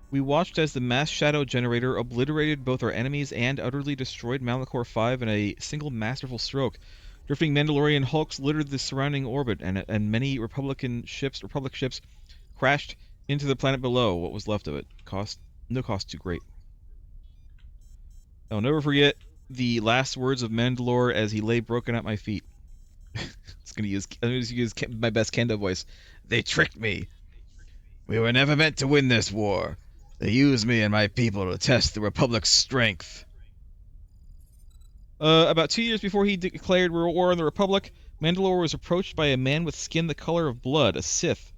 Speaker 2: We watched as the mass shadow generator obliterated both our enemies and utterly destroyed Malachor 5 in a single masterful stroke. Drifting Mandalorian hulks littered the surrounding orbit, and many Republic ships crashed into the planet below. What was left of it? No cost too great. I'll never forget the last words of Mandalore as he lay broken at my feet. I'm gonna use my best Kendo voice. They tricked me. We were never meant to win this war. They used me and my people to test the Republic's strength. About 2 years before he declared war on the Republic, Mandalore was approached by a man with skin the color of blood, a Sith.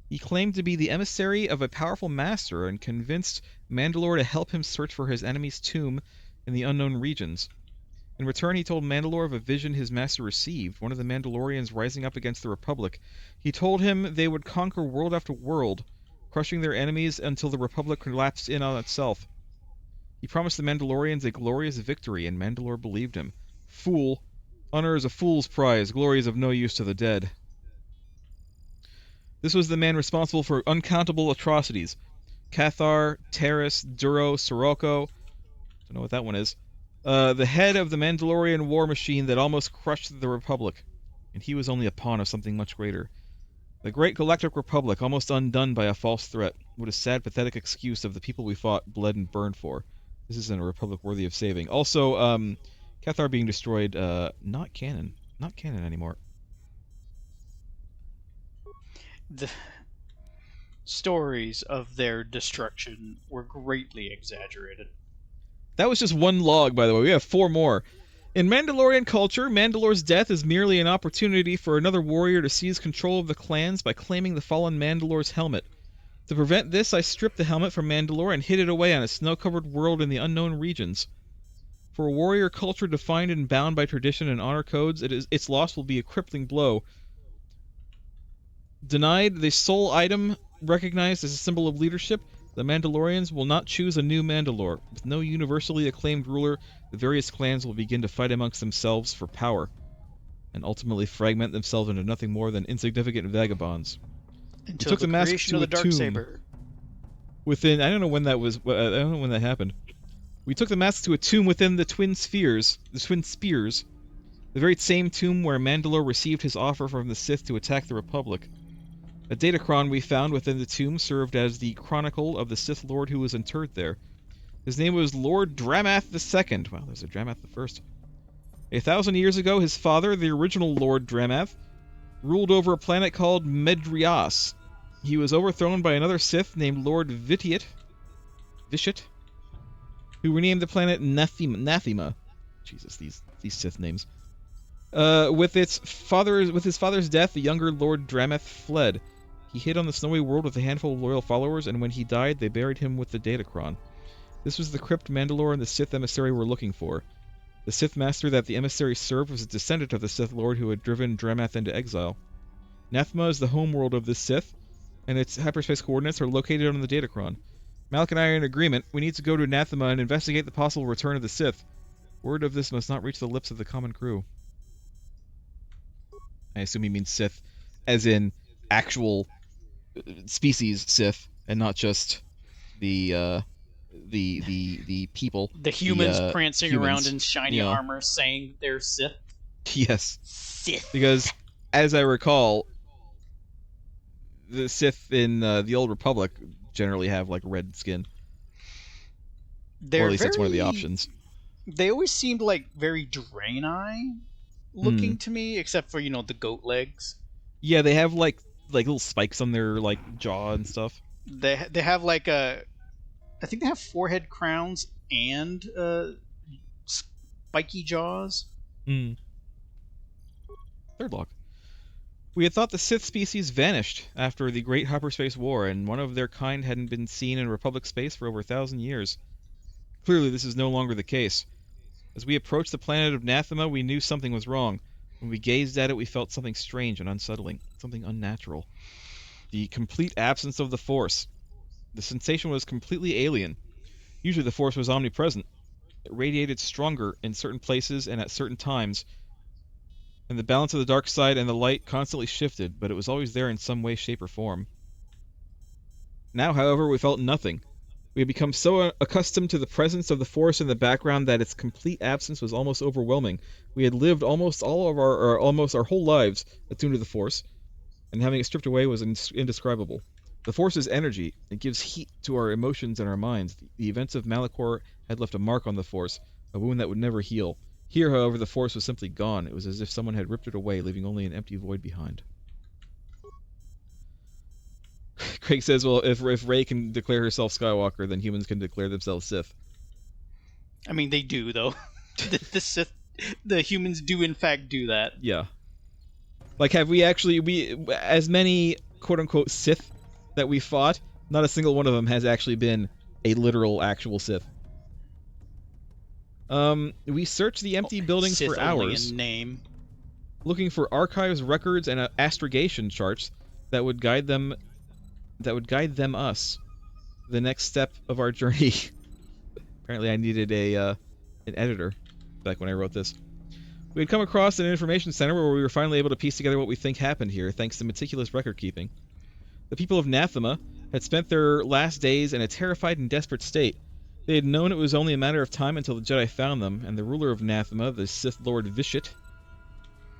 Speaker 2: He claimed to be the emissary of a powerful master and convinced Mandalore to help him search for his enemy's tomb in the unknown regions. In return, he told Mandalore of a vision his master received, one of the Mandalorians rising up against the Republic. He told him they would conquer world after world, crushing their enemies until the Republic collapsed in on itself. He promised the Mandalorians a glorious victory, and Mandalore believed him. Fool. Honor is a fool's prize. Glory is of no use to the dead. This was the man responsible for uncountable atrocities. Cathar, Terrace, Duro, Sirocco. Don't know what that one is. The head of the Mandalorian war machine that almost crushed the Republic. And he was only a pawn of something much greater. The great Galactic Republic, almost undone by a false threat. What a sad, pathetic excuse of the people we fought, bled, and burned for. This isn't a Republic worthy of saving. Also, Cathar being destroyed, not canon. Not canon anymore.
Speaker 1: The stories of their destruction were greatly exaggerated.
Speaker 2: That was just one log, by the way. We have 4 more. In Mandalorian culture, Mandalore's death is merely an opportunity for another warrior to seize control of the clans by claiming the fallen Mandalore's helmet. To prevent this, I stripped the helmet from Mandalore and hid it away on a snow-covered world in the unknown regions. For a warrior culture defined and bound by tradition and honor codes, its loss will be a crippling blow. Denied the sole item recognized as a symbol of leadership, the Mandalorians will not choose a new Mandalore. With no universally acclaimed ruler, the various clans will begin to fight amongst themselves for power, and ultimately fragment themselves into nothing more than insignificant vagabonds.
Speaker 1: Until the creation of the Darksaber.
Speaker 2: Within, I don't know when that was. I don't know when that happened. We took the mask to a tomb within the Twin Spears, the very same tomb where Mandalore received his offer from the Sith to attack the Republic. A datachron we found within the tomb served as the chronicle of the Sith Lord who was interred there. His name was Lord Dramath II. Wow, there's a Dramath the First. 1,000 years ago, his father, the original Lord Dramath, ruled over a planet called Medrias. He was overthrown by another Sith named Lord Vitiate, who renamed the planet Nathema. Jesus, these Sith names. With his father's death, the younger Lord Dramath fled. He hid on the snowy world with a handful of loyal followers, and when he died, they buried him with the datachron. This was the crypt Mandalore and the Sith emissary were looking for. The Sith master that the emissary served was a descendant of the Sith Lord who had driven Dramath into exile. Nathema is the homeworld of this Sith, and its hyperspace coordinates are located on the datachron. Malik and I are in agreement. We need to go to Nathema and investigate the possible return of the Sith. Word of this must not reach the lips of the common crew. I assume he means Sith, as in actual species Sith, and not just the people.
Speaker 1: The humans prancing around in shiny armor saying they're Sith.
Speaker 2: Yes.
Speaker 1: Sith.
Speaker 2: Because, as I recall, the Sith in the Old Republic generally have, like, red skin. Or at least that's one of the options.
Speaker 1: They always seemed like very Draenei looking to me, except for, the goat legs.
Speaker 2: Yeah, they have, like little spikes on their, like, jaw and stuff.
Speaker 1: They have, like, I think they have forehead crowns and spiky jaws.
Speaker 2: Third log. We had thought the Sith species vanished after the Great Hyperspace War, and one of their kind hadn't been seen in Republic space for over 1,000 years. Clearly, this is no longer the case. As we approached the planet of Nathema, we knew something was wrong. When we gazed at it, we felt something strange and unsettling, something unnatural. The complete absence of the Force. The sensation was completely alien. Usually the Force was omnipresent. It radiated stronger in certain places and at certain times, and the balance of the dark side and the light constantly shifted, but it was always there in some way, shape, or form. Now, however, we felt nothing. We had become so accustomed to the presence of the Force in the background that its complete absence was almost overwhelming. We had lived almost our whole lives attuned to the Force, and having it stripped away was indescribable. The Force is energy. It gives heat to our emotions and our minds. The events of Malachor had left a mark on the Force, a wound that would never heal. Here, however, the Force was simply gone. It was as if someone had ripped it away, leaving only an empty void behind. Craig says, well, if Rey can declare herself Skywalker, then humans can declare themselves Sith.
Speaker 1: I mean, they do, though. The humans do, in fact, do that.
Speaker 2: Yeah. Like, have we as many quote-unquote Sith that we fought, not a single one of them has actually been a literal, actual Sith. We searched the empty buildings
Speaker 1: Sith
Speaker 2: for hours,
Speaker 1: only in name,
Speaker 2: looking for archives, records, and astrogation charts that would guide them us the next step of our journey. Apparently, I needed an editor back when I wrote this. We had come across an information center where we were finally able to piece together what we think happened here, thanks to meticulous record keeping. The people of Nathema had spent their last days in a terrified and desperate state. They had known it was only a matter of time until the Jedi found them, and the ruler of Nathema, the Sith Lord Vishit,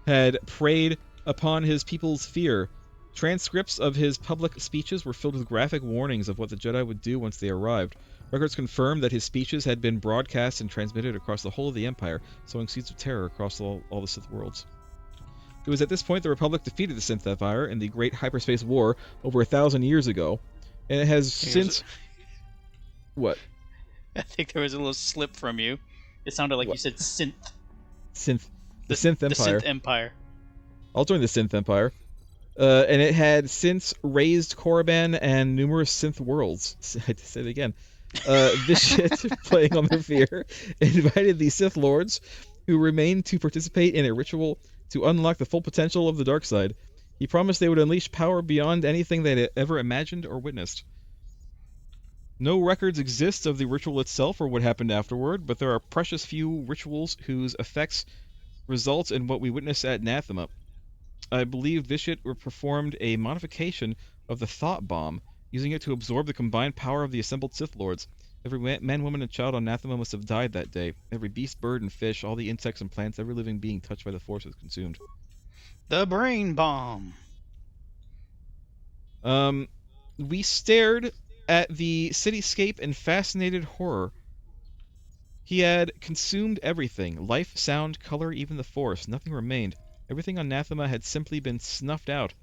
Speaker 2: had preyed upon his people's fear. Transcripts of his public speeches were filled with graphic warnings of what the Jedi would do once they arrived. Records confirmed that his speeches had been broadcast and transmitted across the whole of the Empire, sowing seeds of terror across all the Sith worlds. It was at this point the Republic defeated the Sith Empire in the Great Hyperspace War over 1,000 years ago, and it has since... What?
Speaker 1: I think there was a little slip from you. It sounded like you said synth.
Speaker 2: Synth. The Synth Empire.
Speaker 1: The Synth Empire.
Speaker 2: I'll join the Synth Empire. And it had since raised Korriban and numerous Synth worlds. I had to say it again. Vishit, playing on their fear, invited the Sith Lords, who remained to participate in a ritual to unlock the full potential of the dark side. He promised they would unleash power beyond anything they'd ever imagined or witnessed. No records exist of the ritual itself or what happened afterward, but there are precious few rituals whose effects result in what we witness at Nathema. I believe Vishit performed a modification of the Thought Bomb, using it to absorb the combined power of the assembled Sith Lords. Every man, woman, and child on Nathema must have died that day. Every beast, bird, and fish, all the insects and plants, every living being touched by the Force was consumed.
Speaker 1: The brain bomb.
Speaker 2: We stared at the cityscape in fascinated horror. He had consumed everything. Life, sound, color, even the Force. Nothing remained. Everything on Nathema had simply been snuffed out,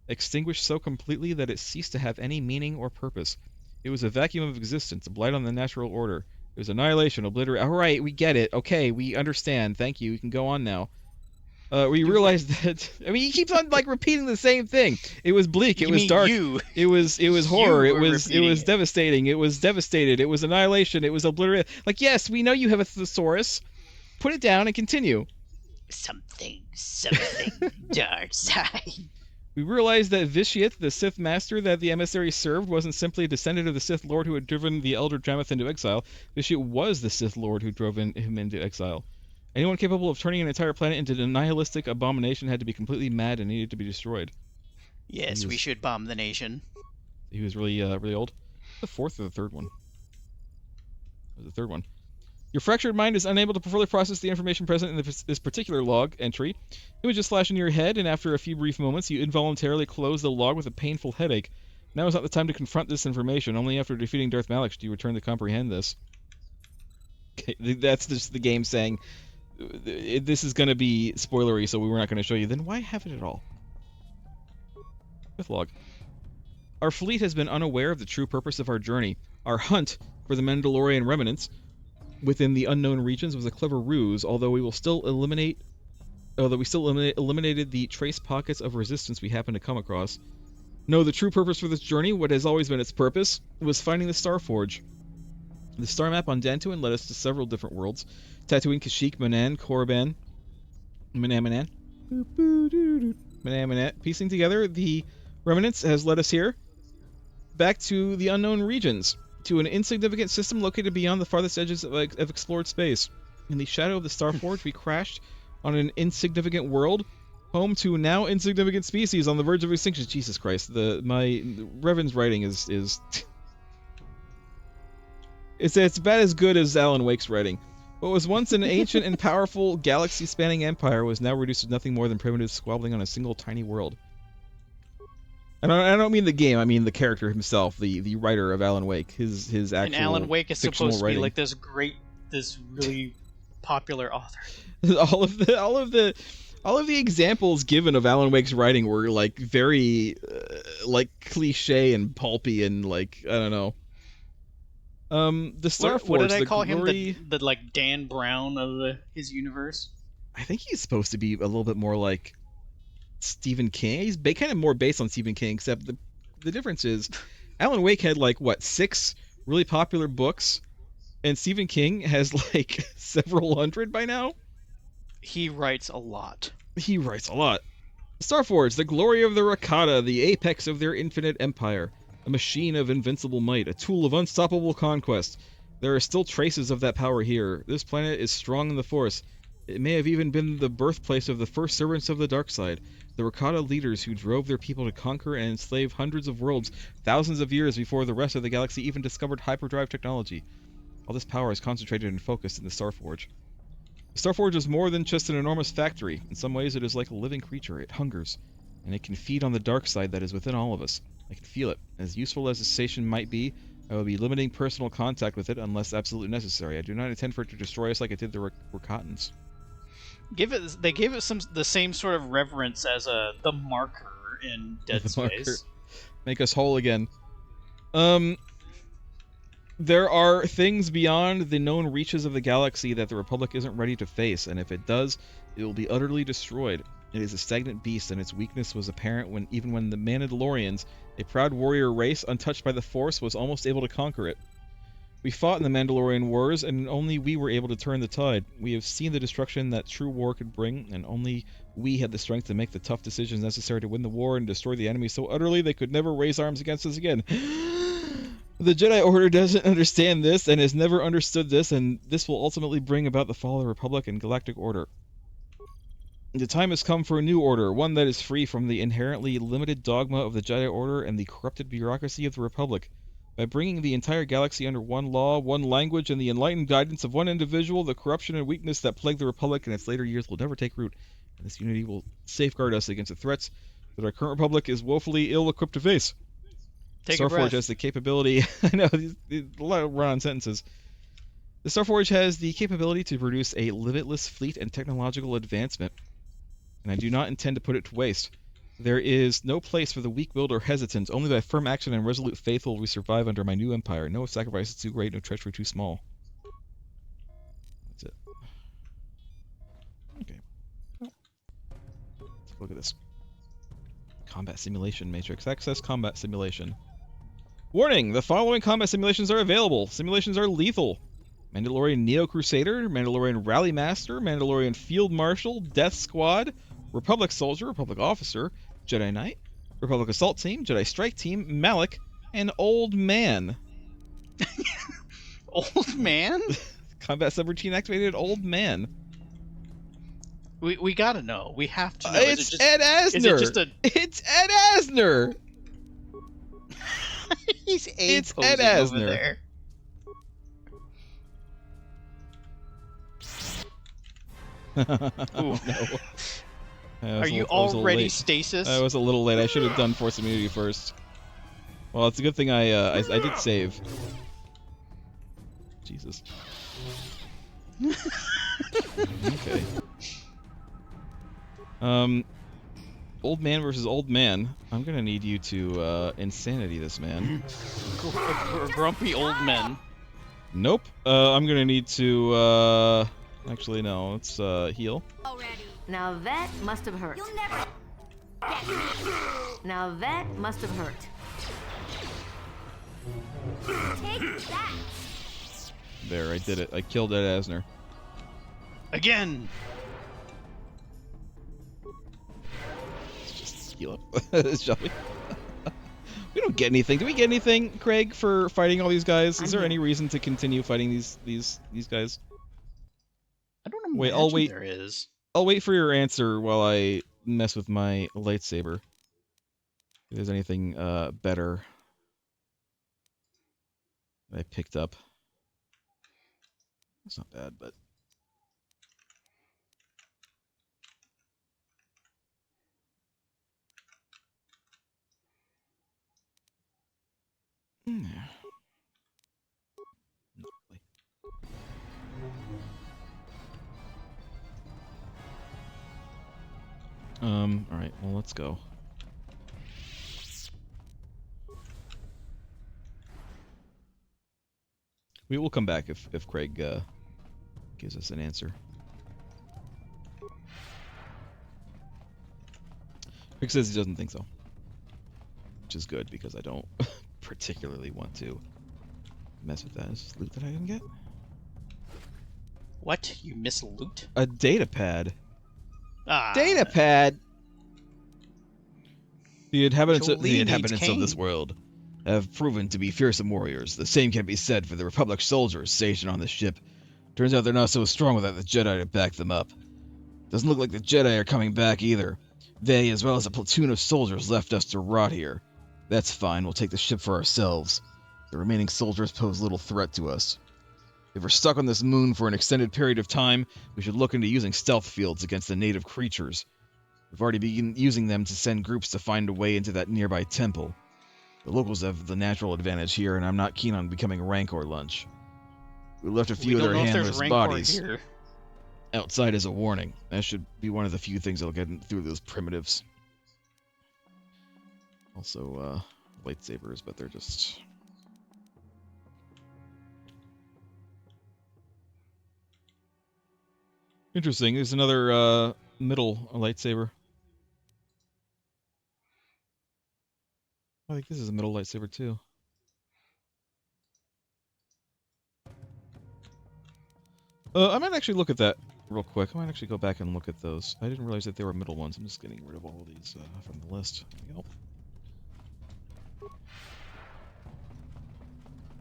Speaker 2: extinguished so completely that it ceased to have any meaning or purpose. It was a vacuum of existence, a blight on the natural order. It was annihilation, obliteration. All right, we get it. Okay, we understand. Thank you. We can go on now. We realized that... I mean, he keeps on, like, repeating the same thing. It was bleak. It was dark. It was horror. It was devastating. It was devastated. It was annihilation. It was obliteration. Like, yes, we know you have a thesaurus. Put it down and continue.
Speaker 1: Something, dark side.
Speaker 2: We realized that Vishit, the Sith Master that the emissary served, wasn't simply a descendant of the Sith Lord who had driven the Elder Dramath into exile. Vishit was the Sith Lord who drove him into exile. Anyone capable of turning an entire planet into a nihilistic abomination had to be completely mad and needed to be destroyed.
Speaker 1: Yes, we should bomb the nation.
Speaker 2: He was really, really old. The fourth or the third one? It was the third one. Your fractured mind is unable to fully process the information present in this particular log entry. Images flash into your head, and after a few brief moments, you involuntarily close the log with a painful headache. Now is not the time to confront this information. Only after defeating Darth Malak do you return to comprehend this. Okay, that's just the game saying, this is going to be spoilery, so we're not going to show you. Then why have it at all? Fifth log. Our fleet has been unaware of the true purpose of our journey. Our hunt for the Mandalorian remnants within the unknown regions was a clever ruse, although we still eliminated the trace pockets of resistance we happened to come across. No, the true purpose for this journey, what has always been its purpose, was finding the Star Forge. The star map on Dantooine led us to several different worlds. Tatooine, Kashyyyk, Manaan, Korriban, Manamanan. Piecing together the remnants has led us here, back to the unknown regions, to an insignificant system located beyond the farthest edges of explored space. In the shadow of the Star Forge, we crashed on an insignificant world, home to now insignificant species on the verge of extinction. Jesus Christ, my Revan's writing is it's about as good as Alan Wake's writing. What was once an ancient and powerful galaxy-spanning empire was now reduced to nothing more than primitive squabbling on a single tiny world. And I don't mean the game, I mean the character himself, the writer of Alan Wake, his actual
Speaker 1: And Alan Wake is supposed to be like this really popular author.
Speaker 2: all of the examples given of Alan Wake's writing were like very like cliche and pulpy and like I don't know. The Star Forge.
Speaker 1: What did I call him? The like Dan Brown of his universe.
Speaker 2: I think he's supposed to be a little bit more like Stephen King. He's kind of more based on Stephen King, except the difference is Alan Wake had like 6 really popular books, and Stephen King has like several hundred by now.
Speaker 1: He writes a lot.
Speaker 2: Starforge, the glory of the Rakata, the apex of their infinite empire, a machine of invincible might, a tool of unstoppable conquest. There are still traces of that power here. This planet is strong in the Force. It may have even been the birthplace of the first servants of the dark side, the Rakata leaders who drove their people to conquer and enslave hundreds of worlds, thousands of years before the rest of the galaxy even discovered hyperdrive technology. All this power is concentrated and focused in the Starforge. The Starforge is more than just an enormous factory. In some ways, it is like a living creature. It hungers, and it can feed on the dark side that is within all of us. I can feel it. As useful as the station might be, I will be limiting personal contact with it unless absolutely necessary. I do not intend for it to destroy us like it did the Rakatans.
Speaker 1: They gave it the same sort of reverence as the marker in Dead Space.
Speaker 2: Marker. Make us whole again. There are things beyond the known reaches of the galaxy that the Republic isn't ready to face, and if it does, it will be utterly destroyed. It is a stagnant beast, and its weakness was apparent even when the Mandalorians, a proud warrior race untouched by the Force, was almost able to conquer it. We fought in the Mandalorian Wars, and only we were able to turn the tide. We have seen the destruction that true war could bring, and only we had the strength to make the tough decisions necessary to win the war and destroy the enemy so utterly they could never raise arms against us again. The Jedi Order doesn't understand this, and has never understood this, and this will ultimately bring about the fall of the Republic and Galactic Order. The time has come for a new order, one that is free from the inherently limited dogma of the Jedi Order and the corrupted bureaucracy of the Republic. By bringing the entire galaxy under one law, one language, and the enlightened guidance of one individual, the corruption and weakness that plague the Republic in its later years will never take root, and this unity will safeguard us against the threats that our current Republic is woefully ill-equipped to face. Starforge has the capability... I know, a lot of run-on sentences. The Starforge has the capability to produce a limitless fleet and technological advancement, and I do not intend to put it to waste. There is no place for the weak-willed or hesitant. Only by firm action and resolute faith will we survive under my new empire. No sacrifice is too great, no treachery too small. That's it. Okay. Let's look at this. Combat simulation matrix. Access combat simulation. Warning! The following combat simulations are available. Simulations are lethal. Mandalorian Neo Crusader, Mandalorian Rally Master, Mandalorian Field Marshal, Death Squad, Republic Soldier, Republic Officer, Jedi Knight, Republic Assault Team, Jedi Strike Team, Malak, and Old Man.
Speaker 1: Old Man?
Speaker 2: Combat subroutine activated Old Man.
Speaker 1: We gotta know. We have to know.
Speaker 2: It's Ed Asner.
Speaker 1: Is it just a...
Speaker 2: It's Ed Asner.
Speaker 1: He's
Speaker 2: It's Ed Asner.
Speaker 1: Over there.
Speaker 2: Oh, no.
Speaker 1: Are you already stasis?
Speaker 2: I was a little late. I should have done Force Immunity first. Well, it's a good thing I did save. Jesus. Okay. Old man versus old man. I'm gonna need you to insanity this man.
Speaker 1: Grumpy old men.
Speaker 2: Nope. I'm gonna need to actually no, let's heal.
Speaker 9: Now that must have hurt.
Speaker 4: You'll never get me.
Speaker 9: Now that must have hurt.
Speaker 4: Take that.
Speaker 2: There, I did it. I killed Ed Asner.
Speaker 1: Again.
Speaker 2: Let's just heal up, shall we? We don't get anything. Do we get anything, Craig, for fighting all these guys? Is there any reason to continue fighting these guys?
Speaker 1: I don't know.
Speaker 2: Wait, I'll wait.
Speaker 1: There is.
Speaker 2: I'll wait for your answer while I mess with my lightsaber. If there's anything better that I picked up. It's not bad, but... Yeah. Not really. Alright, well, let's go. We will come back if Craig gives us an answer. Craig says he doesn't think so. Which is good, because I don't particularly want to mess with that. Is this loot that I didn't get?
Speaker 1: What? You miss loot?
Speaker 2: A data pad.
Speaker 1: Ah.
Speaker 2: Data pad! The inhabitants of
Speaker 1: Kane.
Speaker 2: this world have proven to be fearsome warriors. The same can be said for the Republic soldiers stationed on this ship. Turns out they're not so strong without the Jedi to back them up. Doesn't look like the Jedi are coming back either. They, as well as a platoon of soldiers, left us to rot here. That's fine, we'll take the ship for ourselves. The remaining soldiers pose little threat to us. If we're stuck on this moon for an extended period of time, we should look into using stealth fields against the native creatures. We've already begun using them to send groups to find a way into that nearby temple. The locals have the natural advantage here, and I'm not keen on becoming Rancor lunch. We left a few of their handless bodies outside as a warning. That should be one of the few things that'll get through those primitives. Also, lightsabers, but they're just... Interesting. There's another middle lightsaber. I think this is a middle lightsaber too. I might actually look at that real quick. I might actually go back and look at those. I didn't realize that they were middle ones. I'm just getting rid of all of these from the list. There we go.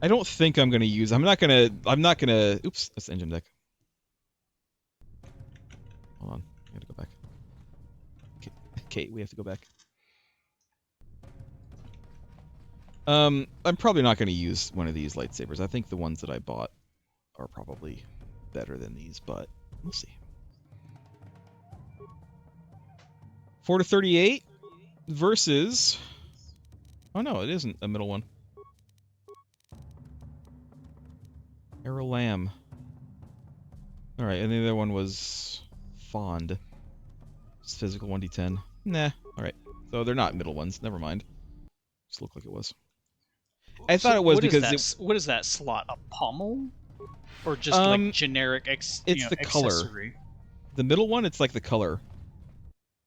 Speaker 2: I don't think I'm gonna use. I'm not gonna. Oops, that's the engine deck. Hold on, I gotta go back. Okay, we have to go back. I'm probably not going to use one of these lightsabers. I think the ones that I bought are probably better than these, but we'll see. 4 to 38 versus... Oh no, it isn't a middle one. Arrow Lamb. Alright, and the other one was Fond. It's physical 1d10. Nah, alright. So they're not middle ones, never mind. Just looked like it was. I thought it was because...
Speaker 1: What is that slot? A pommel? Or just like generic
Speaker 2: it's the
Speaker 1: accessory?
Speaker 2: Color. The middle one, it's like the color.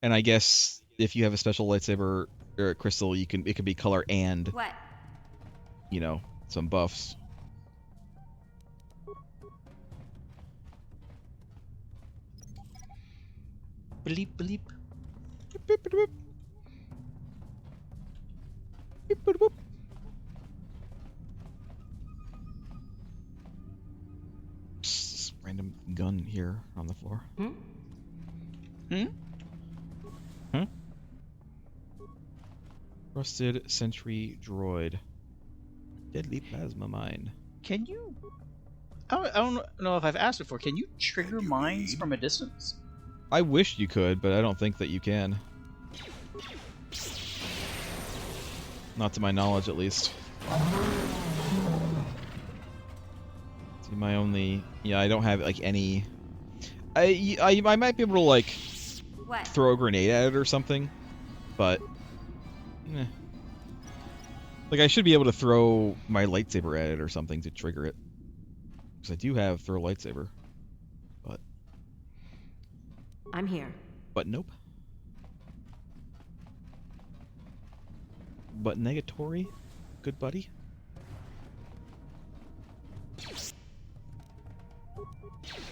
Speaker 2: And I guess if you have a special lightsaber or a crystal, it can be color and...
Speaker 4: What?
Speaker 2: You know, some buffs.
Speaker 1: Bleep, bleep.
Speaker 2: Beep, beep, beep. Beep, beep, beep. This random gun here on the floor.
Speaker 5: Hmm?
Speaker 1: Hmm?
Speaker 2: Huh? Rusted sentry droid. Deadly plasma mine.
Speaker 1: Can you... I don't know if I've asked before. Can you trigger mines from a distance?
Speaker 2: I wish you could, but I don't think that you can. Not to my knowledge, at least. See, my only... Yeah, I don't have, like, any... I might be able to, like,
Speaker 4: What?
Speaker 2: throw a grenade at it or something, but... Eh. Like, I should be able to throw my lightsaber at it or something to trigger it. Because I do have throw lightsaber. But...
Speaker 5: I'm here.
Speaker 2: But nope. But negatory? Good buddy?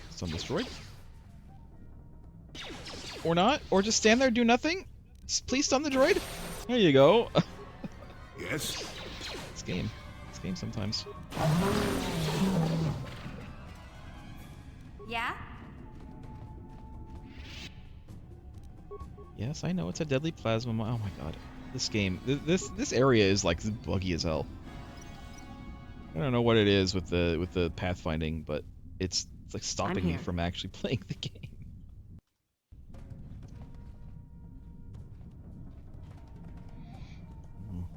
Speaker 2: Stun destroyed? Or not? Or just stand there, do nothing? Please stun the droid? There you go.
Speaker 7: Yes?
Speaker 2: It's game. It's game sometimes.
Speaker 4: Yeah?
Speaker 2: Yes, I know it's a deadly plasma. Oh my god. This game, this area is like buggy as hell. I don't know what it is with the pathfinding, but it's like stopping me from actually playing the game.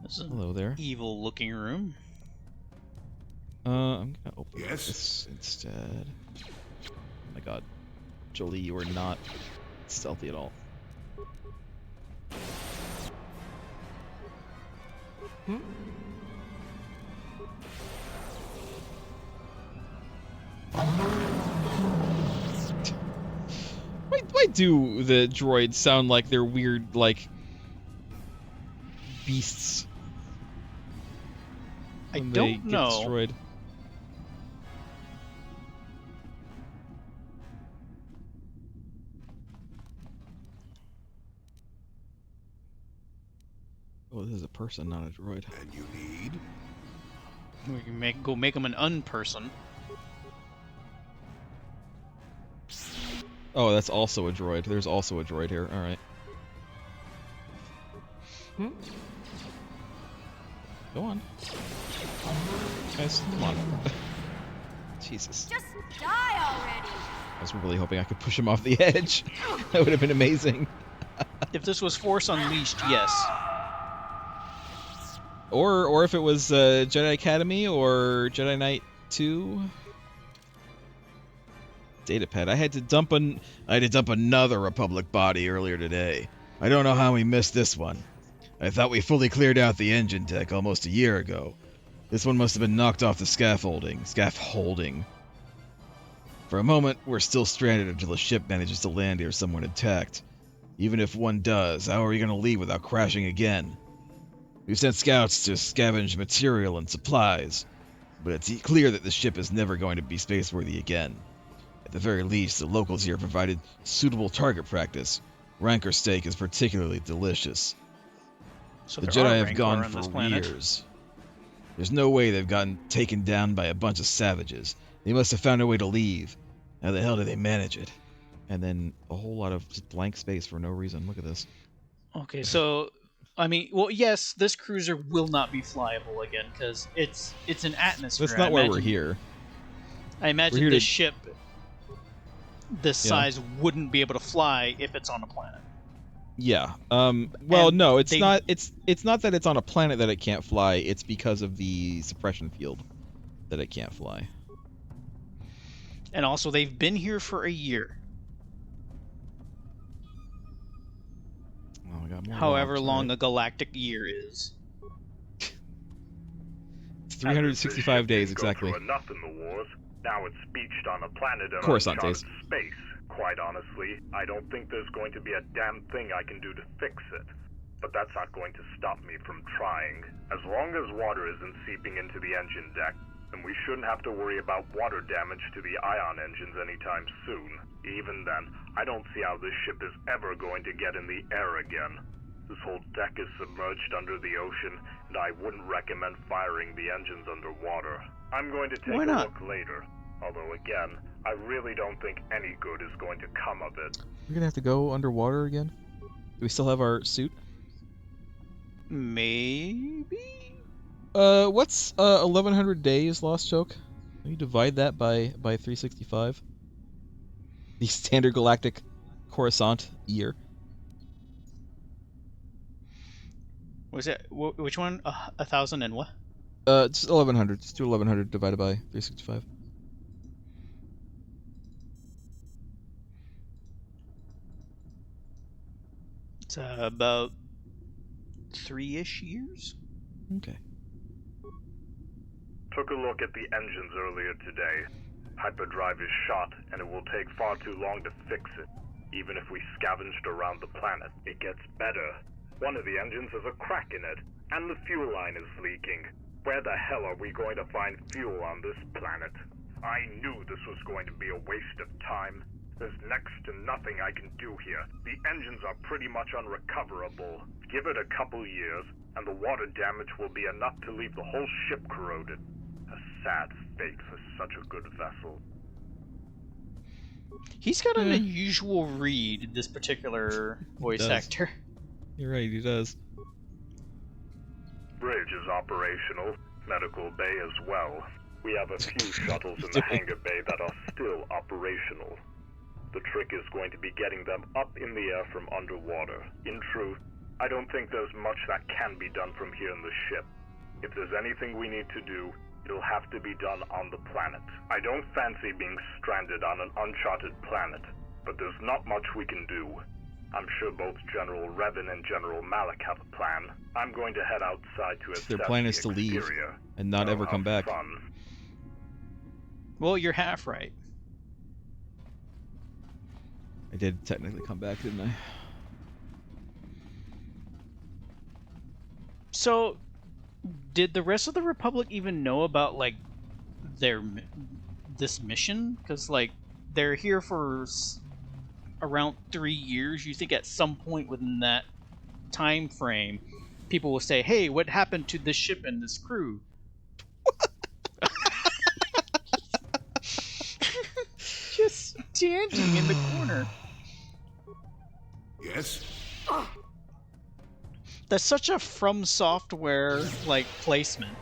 Speaker 2: Hello there.
Speaker 1: Evil looking room.
Speaker 2: I'm gonna open this instead. Oh my god. Jolie, you are not stealthy at all.
Speaker 5: Hmm?
Speaker 2: Why do the droids sound like they're weird, like, beasts?
Speaker 1: I
Speaker 2: When
Speaker 1: don't
Speaker 2: they get
Speaker 1: know.
Speaker 2: destroyed? Oh, this is a person, not a droid.
Speaker 7: And you need?
Speaker 1: We can go make him an unperson.
Speaker 2: Oh, that's also a droid. There's also a droid here. All right.
Speaker 5: Hmm?
Speaker 2: Go on. Guys, come on. Jesus.
Speaker 4: Just die already.
Speaker 2: I was really hoping I could push him off the edge. That would have been amazing.
Speaker 1: If this was Force Unleashed, yes.
Speaker 2: Or if it was Jedi Academy or Jedi Knight 2. Datapad. I had to dump another Republic body earlier today. I don't know how we missed this one. I thought we fully cleared out the engine deck almost a year ago. This one must have been knocked off the scaffolding. For a moment, we're still stranded until the ship manages to land here somewhere intact. Even if one does, how are we going to leave without crashing again? We've sent scouts to scavenge material and supplies, but it's clear that the ship is never going to be spaceworthy again. At the very least, the locals here provided suitable target practice. Rancor steak is particularly delicious.
Speaker 1: So
Speaker 2: The
Speaker 1: there are
Speaker 2: Jedi have
Speaker 1: Rancor
Speaker 2: gone
Speaker 1: on this
Speaker 2: for
Speaker 1: planet.
Speaker 2: years. There's no way they've gotten taken down by a bunch of savages. They must have found a way to leave. How the hell did they manage it? And then a whole lot of just blank space for no reason. Look at this.
Speaker 1: Okay, so I mean, well, yes, this cruiser will not be flyable again because it's an atmosphere.
Speaker 2: That's not why we're here.
Speaker 1: I imagine
Speaker 2: here
Speaker 1: this
Speaker 2: to-
Speaker 1: ship, this size, wouldn't be able to fly if it's on a planet.
Speaker 2: Yeah. Well,
Speaker 1: And
Speaker 2: no, it's
Speaker 1: they-
Speaker 2: not. It's not that it's on a planet that it can't fly. It's because of the suppression field that it can't fly.
Speaker 1: And also, they've been here for a year.
Speaker 2: Oh, I got more
Speaker 1: However
Speaker 2: logs,
Speaker 1: long
Speaker 2: right?
Speaker 1: a galactic year is.
Speaker 2: It's 365 days exactly.
Speaker 11: Go through enough in the wars. Now it's beached on a planet in
Speaker 2: Coruscant
Speaker 11: uncharted
Speaker 2: days.
Speaker 11: space. Quite honestly, I don't think there's going to be a damn thing I can do to fix it. But that's not going to stop me from trying. As long as water isn't seeping into the engine deck, then we shouldn't have to worry about water damage to the ion engines anytime soon. Even then, I don't see how this ship is ever going to get in the air again. This whole deck is submerged under the ocean, and I wouldn't recommend firing the engines underwater. I'm going to take
Speaker 1: Why
Speaker 11: a
Speaker 1: not?
Speaker 11: look later. Although again, I really don't think any good is going to come of it.
Speaker 2: We're gonna have to go underwater again. Do we still have our suit?
Speaker 1: Maybe?
Speaker 2: What's 1100 days, Lost Joke? Can you divide that by 365? The standard galactic Coruscant year.
Speaker 1: Was it which one? 1,000 and what?
Speaker 2: Just 1100. Just do 1100 divided by 365.
Speaker 1: It's about 3-ish years.
Speaker 2: Okay.
Speaker 11: Took a look at the engines earlier today. Hyperdrive is shot, and it will take far too long to fix it. Even if we scavenged around the planet, it gets better. One of the engines has a crack in it, and the fuel line is leaking. Where the hell are we going to find fuel on this planet? I knew this was going to be a waste of time. There's next to nothing I can do here. The engines are pretty much unrecoverable. Give it a couple years, and the water damage will be enough to leave the whole ship corroded. A sad fate for such a good vessel.
Speaker 1: He's got an unusual read, this particular voice
Speaker 2: does.
Speaker 1: actor.
Speaker 2: You're right, he does.
Speaker 11: Bridge is operational. Medical bay as well. We have a few shuttles in the hangar bay that are still operational. The trick is going to be getting them up in the air from underwater. In truth, I don't think there's much that can be done from here in the ship. If there's anything we need to do, it'll have to be done on the planet. I don't fancy being stranded on an uncharted planet, but there's not much we can do. I'm sure both General Revan and General Malik have a plan. I'm going to head outside to assess
Speaker 2: Their plan is
Speaker 11: the
Speaker 2: to leave
Speaker 11: exterior.
Speaker 2: and not
Speaker 11: Oh,
Speaker 2: ever
Speaker 11: how
Speaker 2: come back.
Speaker 11: fun.
Speaker 1: Well, you're half right.
Speaker 2: I did technically come back, didn't I?
Speaker 1: So, did the rest of the Republic even know about like this mission? Because like they're here for around 3 years. You think at some point within that time frame, people will say, "Hey, what happened to this ship and this crew?" Just standing in the corner.
Speaker 7: Yes?
Speaker 1: That's such a From Software like placement.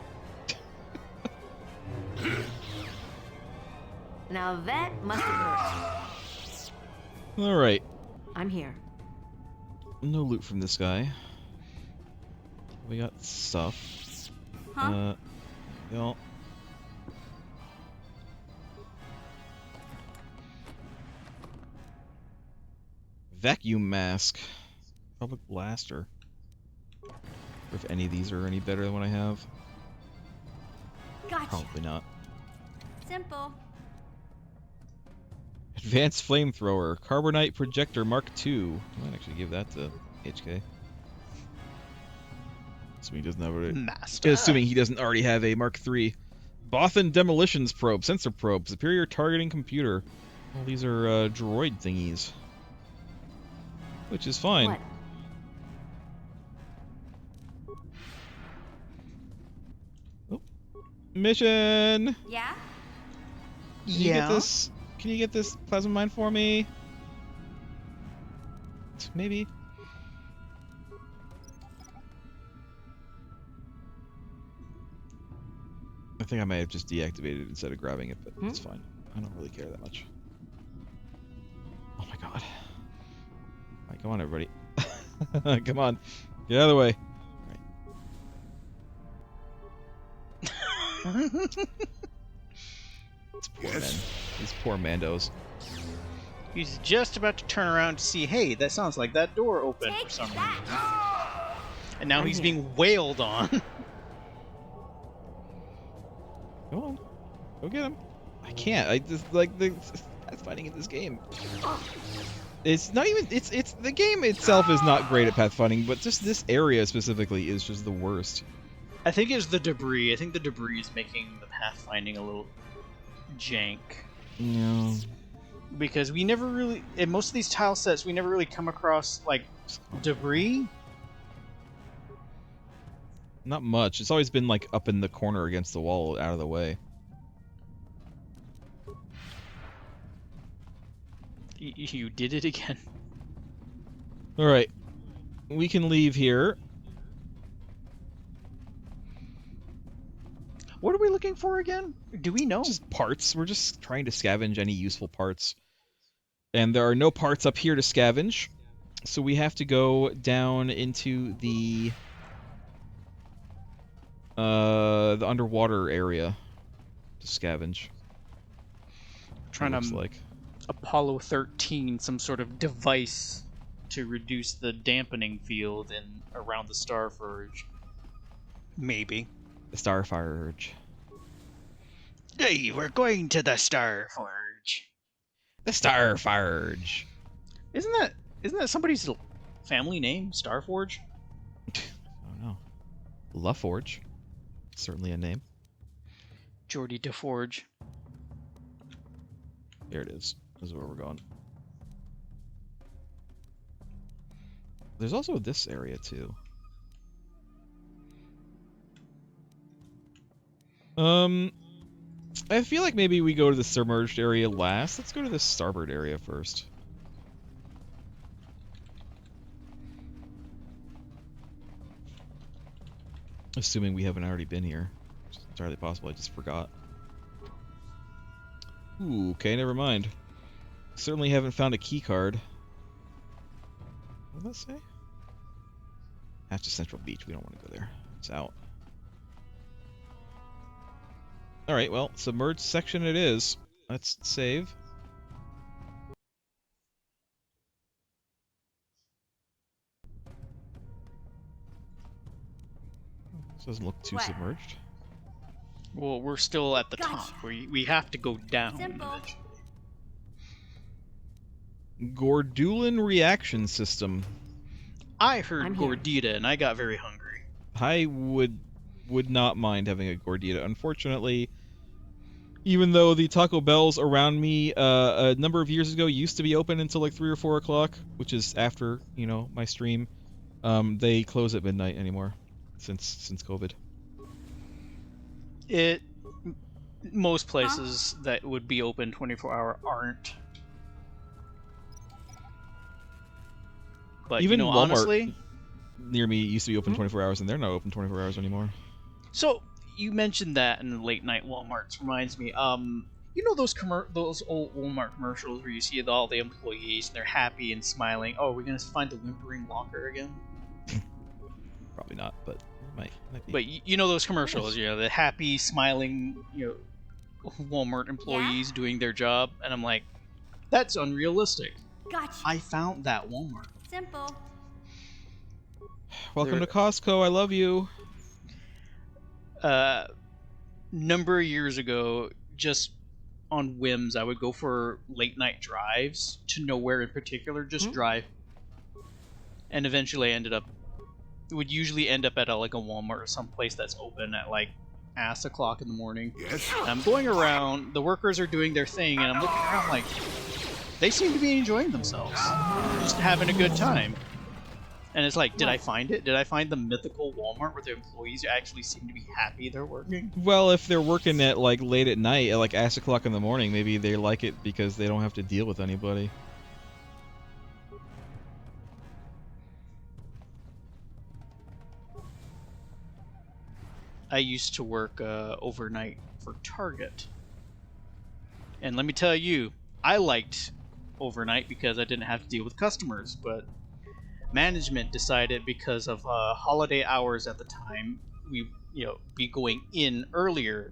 Speaker 9: Now that must have hurt.
Speaker 2: All right.
Speaker 9: I'm here.
Speaker 2: No loot from this guy. We got stuff.
Speaker 4: Huh?
Speaker 2: Y'all. Vacuum mask. Public blaster. If any of these are any better than what I have.
Speaker 4: Gotcha.
Speaker 2: Probably not.
Speaker 4: Simple.
Speaker 2: Advanced flamethrower. Carbonite projector Mark II. I might actually give that to HK. Assuming he doesn't have it.
Speaker 1: Master.
Speaker 2: Assuming he doesn't already have a Mark III. Bothan demolitions probe. Sensor probe. Superior targeting computer. Well, these are droid thingies. Which is fine.
Speaker 9: What?
Speaker 2: Oh. Mission!
Speaker 4: Yeah?
Speaker 2: Can you get this? Can you get this plasma mine for me? Maybe. I think I might have just deactivated it instead of grabbing it, but it's fine. I don't really care that much. Oh my god. Alright, come on everybody. Come on. Get out of the way. Alright. These poor men. These poor Mandos.
Speaker 1: He's just about to turn around to see, hey, that sounds like that door opened for some reason. And now he's being wailed on.
Speaker 2: Come on. Go get him. I can't. I just like the path finding in this game. It's not even it's the game itself is not great at pathfinding, but just this area specifically is just the worst.
Speaker 1: I think it's the debris. I think the debris is making the pathfinding a little jank.
Speaker 2: No.
Speaker 1: Because we never really, in most of these tile sets, we never really come across, like, debris.
Speaker 2: Not much. It's always been, like, up in the corner against the wall, out of the way.
Speaker 1: You did it again.
Speaker 2: Alright. We can leave here.
Speaker 1: What are we looking for again? Do we know?
Speaker 2: Just parts. We're just trying to scavenge any useful parts. And there are no parts up here to scavenge. So we have to go down into the underwater area to scavenge.
Speaker 1: Trying to Apollo 13 some sort of device to reduce the dampening field in around the Starforge. Maybe.
Speaker 2: The Starforge.
Speaker 1: Hey, we're going to the Starforge.
Speaker 2: The Starforge.
Speaker 1: Isn't that somebody's family name, Starforge?
Speaker 2: Oh no. LaForge. Certainly a name.
Speaker 1: Geordie DeForge.
Speaker 2: There it is. This is where we're going. There's also this area too. I feel like maybe we go to the submerged area last. Let's go to the starboard area first. Assuming we haven't already been here. It's entirely possible, I just forgot. Ooh, okay, never mind. Certainly haven't found a key card. What does that say? That's to Central Beach. We don't want to go there. It's out. Alright, well, submerged section it is. Let's save. This doesn't look too submerged.
Speaker 1: Well, we're still at the top. We have to go down.
Speaker 4: Simple.
Speaker 2: Gordulan reaction system.
Speaker 1: I heard gordita and I got very hungry.
Speaker 2: I would not mind having a gordita. Unfortunately, even though the Taco Bells around me a number of years ago used to be open until like 3 or 4 o'clock, which is after, you know, my stream, they close at midnight anymore since COVID.
Speaker 1: Most places that would be open 24-hour aren't. But
Speaker 2: even
Speaker 1: you know,
Speaker 2: Walmart
Speaker 1: honestly,
Speaker 2: near me used to be open 24 hours, and they're not open 24 hours anymore.
Speaker 1: So you mentioned that in late night Walmarts reminds me. You know those old Walmart commercials where you see all the employees and they're happy and smiling. Oh, are we gonna find the whimpering locker again?
Speaker 2: Probably not, but might be.
Speaker 1: But you know those commercials, you know, the happy, smiling, Walmart employees doing their job, and I'm like, that's unrealistic.
Speaker 4: Gotcha.
Speaker 1: I found that Walmart.
Speaker 4: Simple.
Speaker 2: Welcome to Costco. I love you.
Speaker 1: Number of years ago, just on whims, I would go for late night drives to nowhere in particular, just drive. And eventually would usually end up at a Walmart or some place that's open at ass o'clock in the morning.
Speaker 7: Yes?
Speaker 1: And I'm going around, the workers are doing their thing, and I'm looking around like, they seem to be enjoying themselves. Just having a good time. And it's like, did I find it? Did I find the mythical Walmart where the employees actually seem to be happy they're working?
Speaker 2: Well, if they're working at late at night, at ass o'clock in the morning, maybe they like it because they don't have to deal with anybody.
Speaker 1: I used to work overnight for Target. And let me tell you, I liked overnight because I didn't have to deal with customers, but management decided because of holiday hours at the time, we be going in earlier.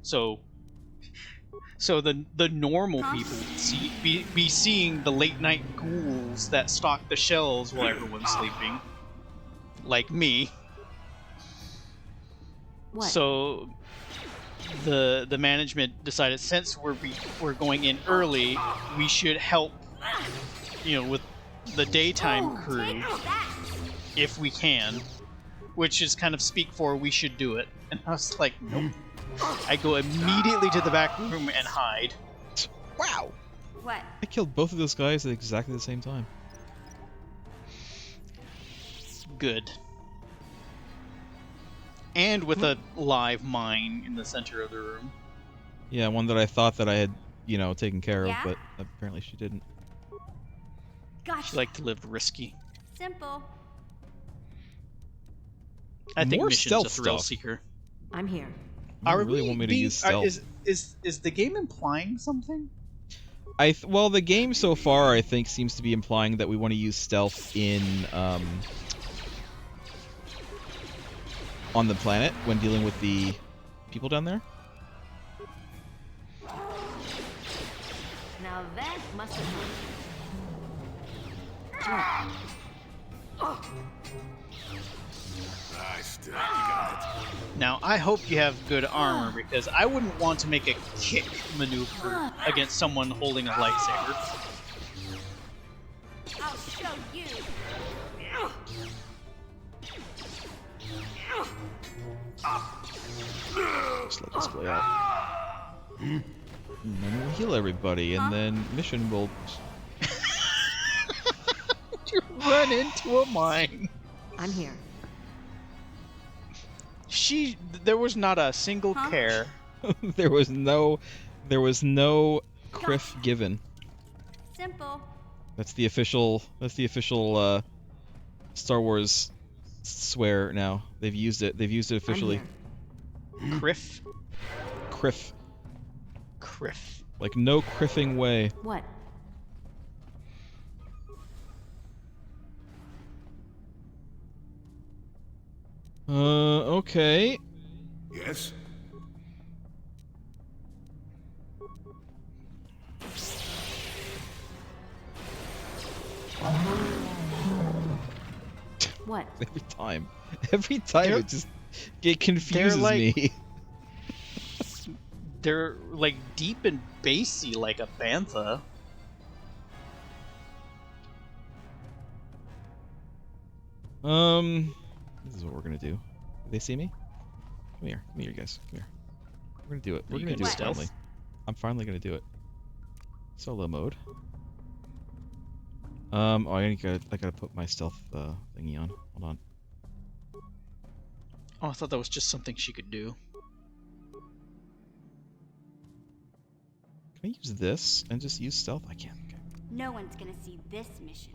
Speaker 1: So the normal people would be seeing the late night ghouls that stock the shelves while everyone's sleeping, like me.
Speaker 5: What?
Speaker 1: So the management decided, since we're going in early, we should help with the daytime crew if we can, which is kind of speak for we should do it. And I was like, nope. I go immediately to the back room and hide.
Speaker 2: Wow.
Speaker 4: What?
Speaker 2: I killed both of those guys at exactly the same time.
Speaker 1: Good. And with a live mine in the center of the room.
Speaker 2: Yeah, one that I thought that I had, taken care
Speaker 4: Yeah?
Speaker 2: of, but apparently she didn't.
Speaker 4: Gotcha.
Speaker 1: She liked to live risky.
Speaker 4: Simple.
Speaker 1: I think
Speaker 2: More
Speaker 1: Mission's a
Speaker 2: stealth
Speaker 1: thrill
Speaker 2: stuff.
Speaker 1: seeker.
Speaker 5: I'm here.
Speaker 2: You really want me to use stealth?
Speaker 1: Is the game implying something?
Speaker 2: Well, the game so far, I think, seems to be implying that we want to use stealth in on the planet when dealing with the people down there.
Speaker 9: Now that must have
Speaker 7: I still got
Speaker 1: Now, I hope you have good armor, because I wouldn't want to make a kick maneuver against someone holding a lightsaber.
Speaker 4: I'll show you.
Speaker 2: Just let this play out. And then we'll heal everybody, and then Mission will...
Speaker 1: You run into a mine.
Speaker 5: I'm here.
Speaker 1: There was not a single care.
Speaker 2: there was no criff given.
Speaker 4: Simple.
Speaker 2: That's the official Star Wars swear now. They've used it officially.
Speaker 1: Criff?
Speaker 2: Criff.
Speaker 1: Criff.
Speaker 2: Like no criffing way.
Speaker 5: What?
Speaker 2: Okay.
Speaker 7: Yes?
Speaker 5: What?
Speaker 2: Every time it confuses me.
Speaker 1: They're like deep and bassy like a bantha.
Speaker 2: This is what we're gonna do. Do they see me? Come here, you guys. Come here. We're gonna do it. We're gonna do it finally. I'm finally gonna do it. Solo mode. Oh, I gotta put my stealth thingy on. Hold on.
Speaker 1: Oh, I thought that was just something she could do.
Speaker 2: Can I use this and just use stealth? I can't. Okay.
Speaker 4: No one's gonna see this mission.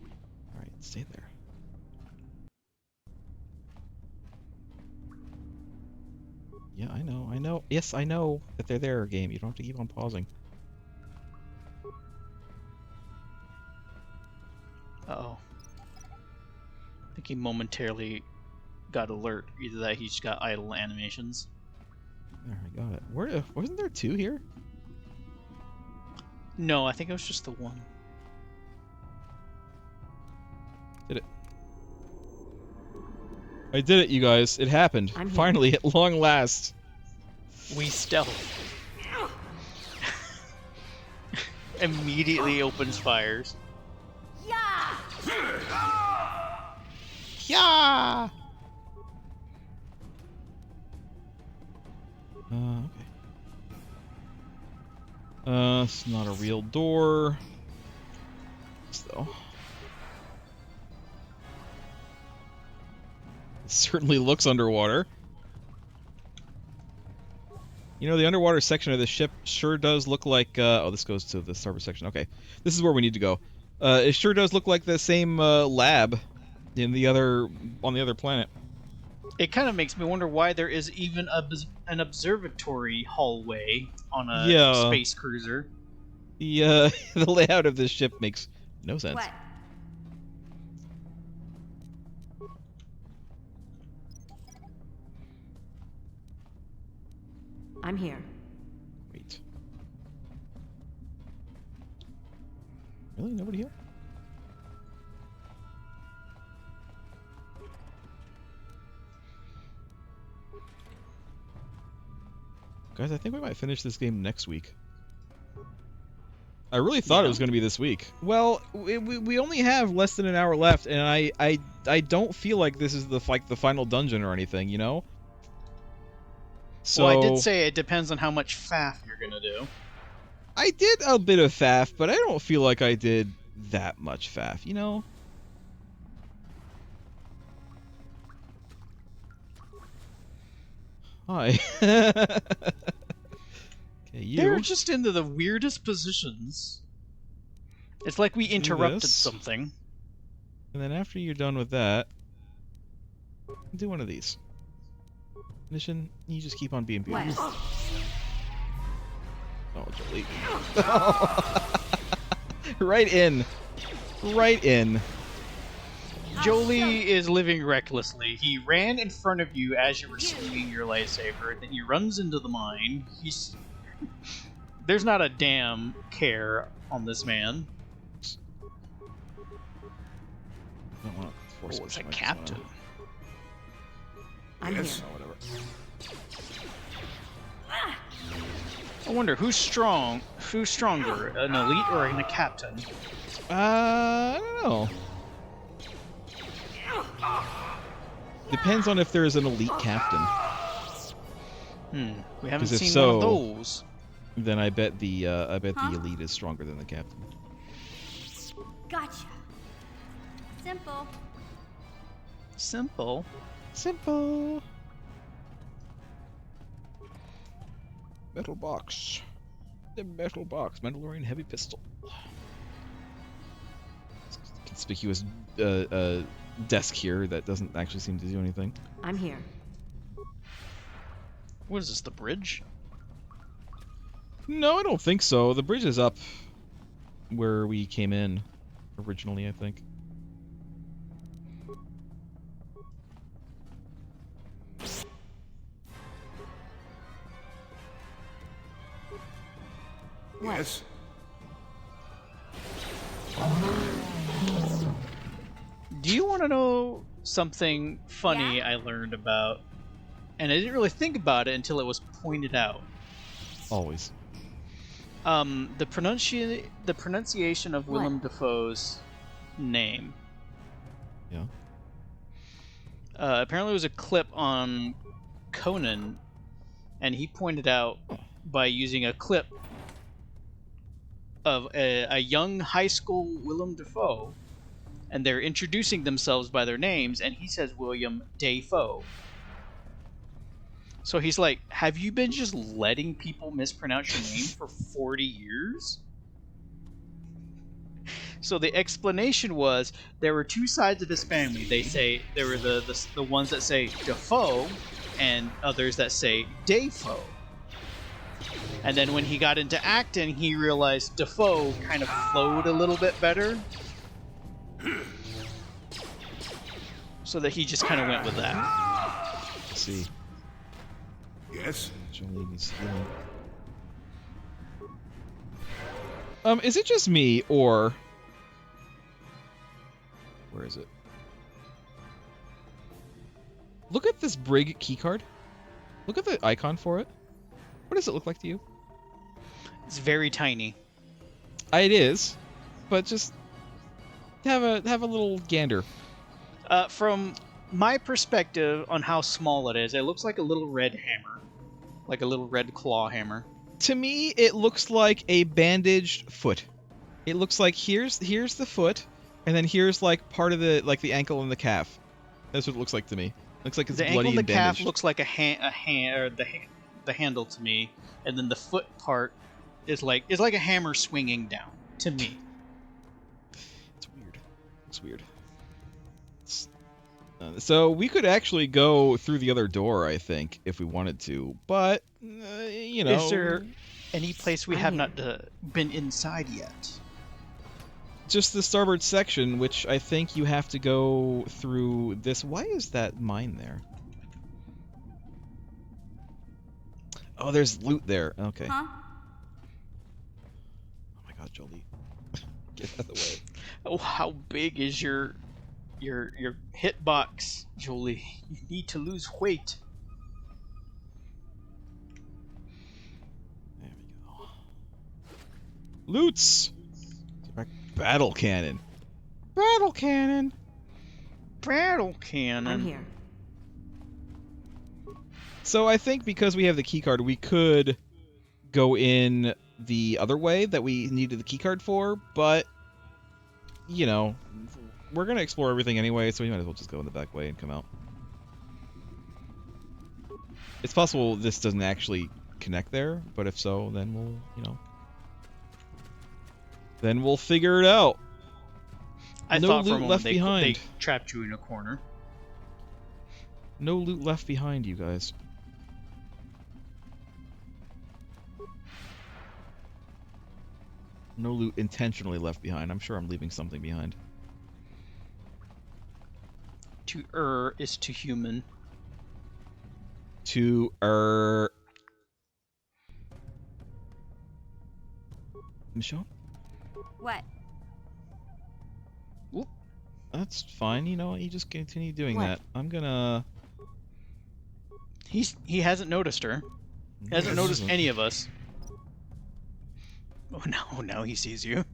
Speaker 2: All right, stay there. Yeah, I know. Yes, I know that they're there, game. You don't have to keep on pausing.
Speaker 1: he momentarily got alert. Either that, he's got idle animations.
Speaker 2: There, I got it. Where wasn't there 2 here?
Speaker 1: No, I think it was just the one.
Speaker 2: Did it? I did it, you guys. It happened. Finally, at long last.
Speaker 1: We stealth. Immediately opens fires.
Speaker 9: Yeah!
Speaker 1: Yeah!
Speaker 2: Okay. It's not a real door. Though. It certainly looks underwater. You know, the underwater section of the ship sure does look like... oh, this goes to the starboard section. Okay. This is where we need to go. It sure does look like the same lab on the other planet.
Speaker 1: It kind of makes me wonder why there is even an observatory hallway on a space cruiser.
Speaker 2: The the layout of this ship makes no sense.
Speaker 9: What? I'm here.
Speaker 2: Wait. Really? Nobody here? Guys, I think we might finish this game next week. I really thought it was going to be this week. Well, we only have less than an hour left, and I don't feel like this is the final dungeon or anything, you know? So,
Speaker 1: well, I did say it depends on how much faff you're gonna do.
Speaker 2: I did a bit of faff, but I don't feel like I did that much faff, you know? Hi. Okay, you.
Speaker 1: They're just into the weirdest positions. It's like we interrupted something.
Speaker 2: And then after you're done with that, do one of these. Mission, you just keep on being beautiful. Oh, Jolie. Right in. Right in.
Speaker 1: Jolie is living recklessly. He ran in front of you as you were swinging your lightsaber, then he runs into the mine. There's not a damn care on this man.
Speaker 2: I don't want to force
Speaker 1: it's a captain.
Speaker 9: I'm here.
Speaker 2: Oh, whatever.
Speaker 1: I wonder who's stronger, an elite or a captain?
Speaker 2: I don't know. Depends on if there is an elite captain.
Speaker 1: We haven't
Speaker 2: if
Speaker 1: seen
Speaker 2: so,
Speaker 1: one of those.
Speaker 2: Then I bet the elite is stronger than the captain.
Speaker 4: Gotcha. Simple.
Speaker 1: Simple.
Speaker 2: Simple. Metal box. The metal box. Mandalorian heavy pistol. Conspicuous desk here that doesn't actually seem to do anything.
Speaker 9: I'm here.
Speaker 1: What is this, the bridge?
Speaker 2: No, I don't think so. The bridge is up where we came in originally, I think.
Speaker 6: Yes?
Speaker 1: Do you want to know something funny I learned about? And I didn't really think about it until it was pointed out.
Speaker 2: Always.
Speaker 1: The pronunciation of Willem Dafoe's name.
Speaker 2: Yeah.
Speaker 1: Apparently, it was a clip on Conan, and he pointed out by using a clip of a young high school Willem Dafoe, and they're introducing themselves by their names, and he says William Dafoe. So he's like, have you been just letting people mispronounce your name for 40 years? So the explanation was there were two sides of his family. They say there were the ones that say Dafoe and others that say Dafoe. And then when he got into acting, he realized Dafoe kind of flowed a little bit better. So that he just kind of went with that.
Speaker 2: Let's see.
Speaker 7: Yes?
Speaker 2: Jolie needs healing. Is it just me, or... Where is it? Look at this Brig keycard. Look at the icon for it. What does it look like to you?
Speaker 1: It's very tiny.
Speaker 2: It is, but just have a little gander.
Speaker 1: From my perspective on how small it is, it looks like a little red hammer. Like a little red claw hammer.
Speaker 2: To me, it looks like a bandaged foot. It looks like here's the foot, and then here's like part of the ankle and the calf. That's what it looks like to me. It looks like it's
Speaker 1: the
Speaker 2: bloody
Speaker 1: ankle and the calf
Speaker 2: bandaged.
Speaker 1: looks like the handle to me, and then the foot part is like a hammer swinging down to me.
Speaker 2: It's weird. It's weird. So we could actually go through the other door, I think, if we wanted to. But you know,
Speaker 1: is there any place we have not been inside yet?
Speaker 2: Just the starboard section, which I think you have to go through this. Why is that mine there? Oh, there's loot there. Okay.
Speaker 4: Huh?
Speaker 2: Oh my God, Jolie, get out of the way.
Speaker 1: Oh, how big is your hitbox, Jolie? You need to lose weight.
Speaker 2: There we go. Loots. Battle cannon. Battle cannon.
Speaker 1: Battle cannon.
Speaker 5: I'm here.
Speaker 2: So I think because we have the keycard, we could go in the other way that we needed the keycard for, but you know, we're gonna explore everything anyway, so we might as well just go in the back way and come out. It's possible this doesn't actually connect there, but if so, then we'll, you know, then we'll figure it out.
Speaker 1: I
Speaker 2: no
Speaker 1: thought for a
Speaker 2: loot
Speaker 1: moment
Speaker 2: left
Speaker 1: they
Speaker 2: behind.
Speaker 1: trapped you in a corner.
Speaker 2: No loot left behind, you guys. No loot intentionally left behind. I'm sure I'm leaving something behind.
Speaker 1: To err is to human.
Speaker 2: To err. Michelle?
Speaker 4: What?
Speaker 2: That's fine. You know, you just continue doing
Speaker 5: What?
Speaker 2: that. I'm gonna.
Speaker 1: He hasn't noticed her. He hasn't noticed any of us. Oh no, now he sees you.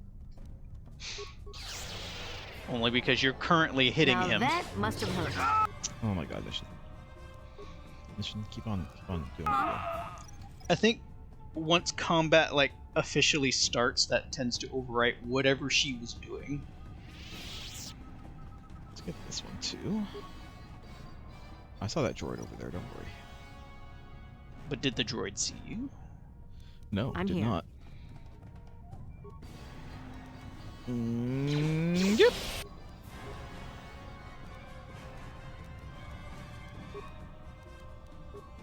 Speaker 1: Only because you're currently hitting
Speaker 9: Now
Speaker 1: him.
Speaker 9: that must have hurt.
Speaker 2: Oh my God, Mission. Mission, keep on doing it.
Speaker 1: I think once combat like officially starts, that tends to overwrite whatever she was doing.
Speaker 2: Let's get this one too. I saw that droid over there. Don't worry.
Speaker 1: But did the droid see you?
Speaker 2: No,
Speaker 5: I'm
Speaker 2: did
Speaker 5: here.
Speaker 2: not. Yep.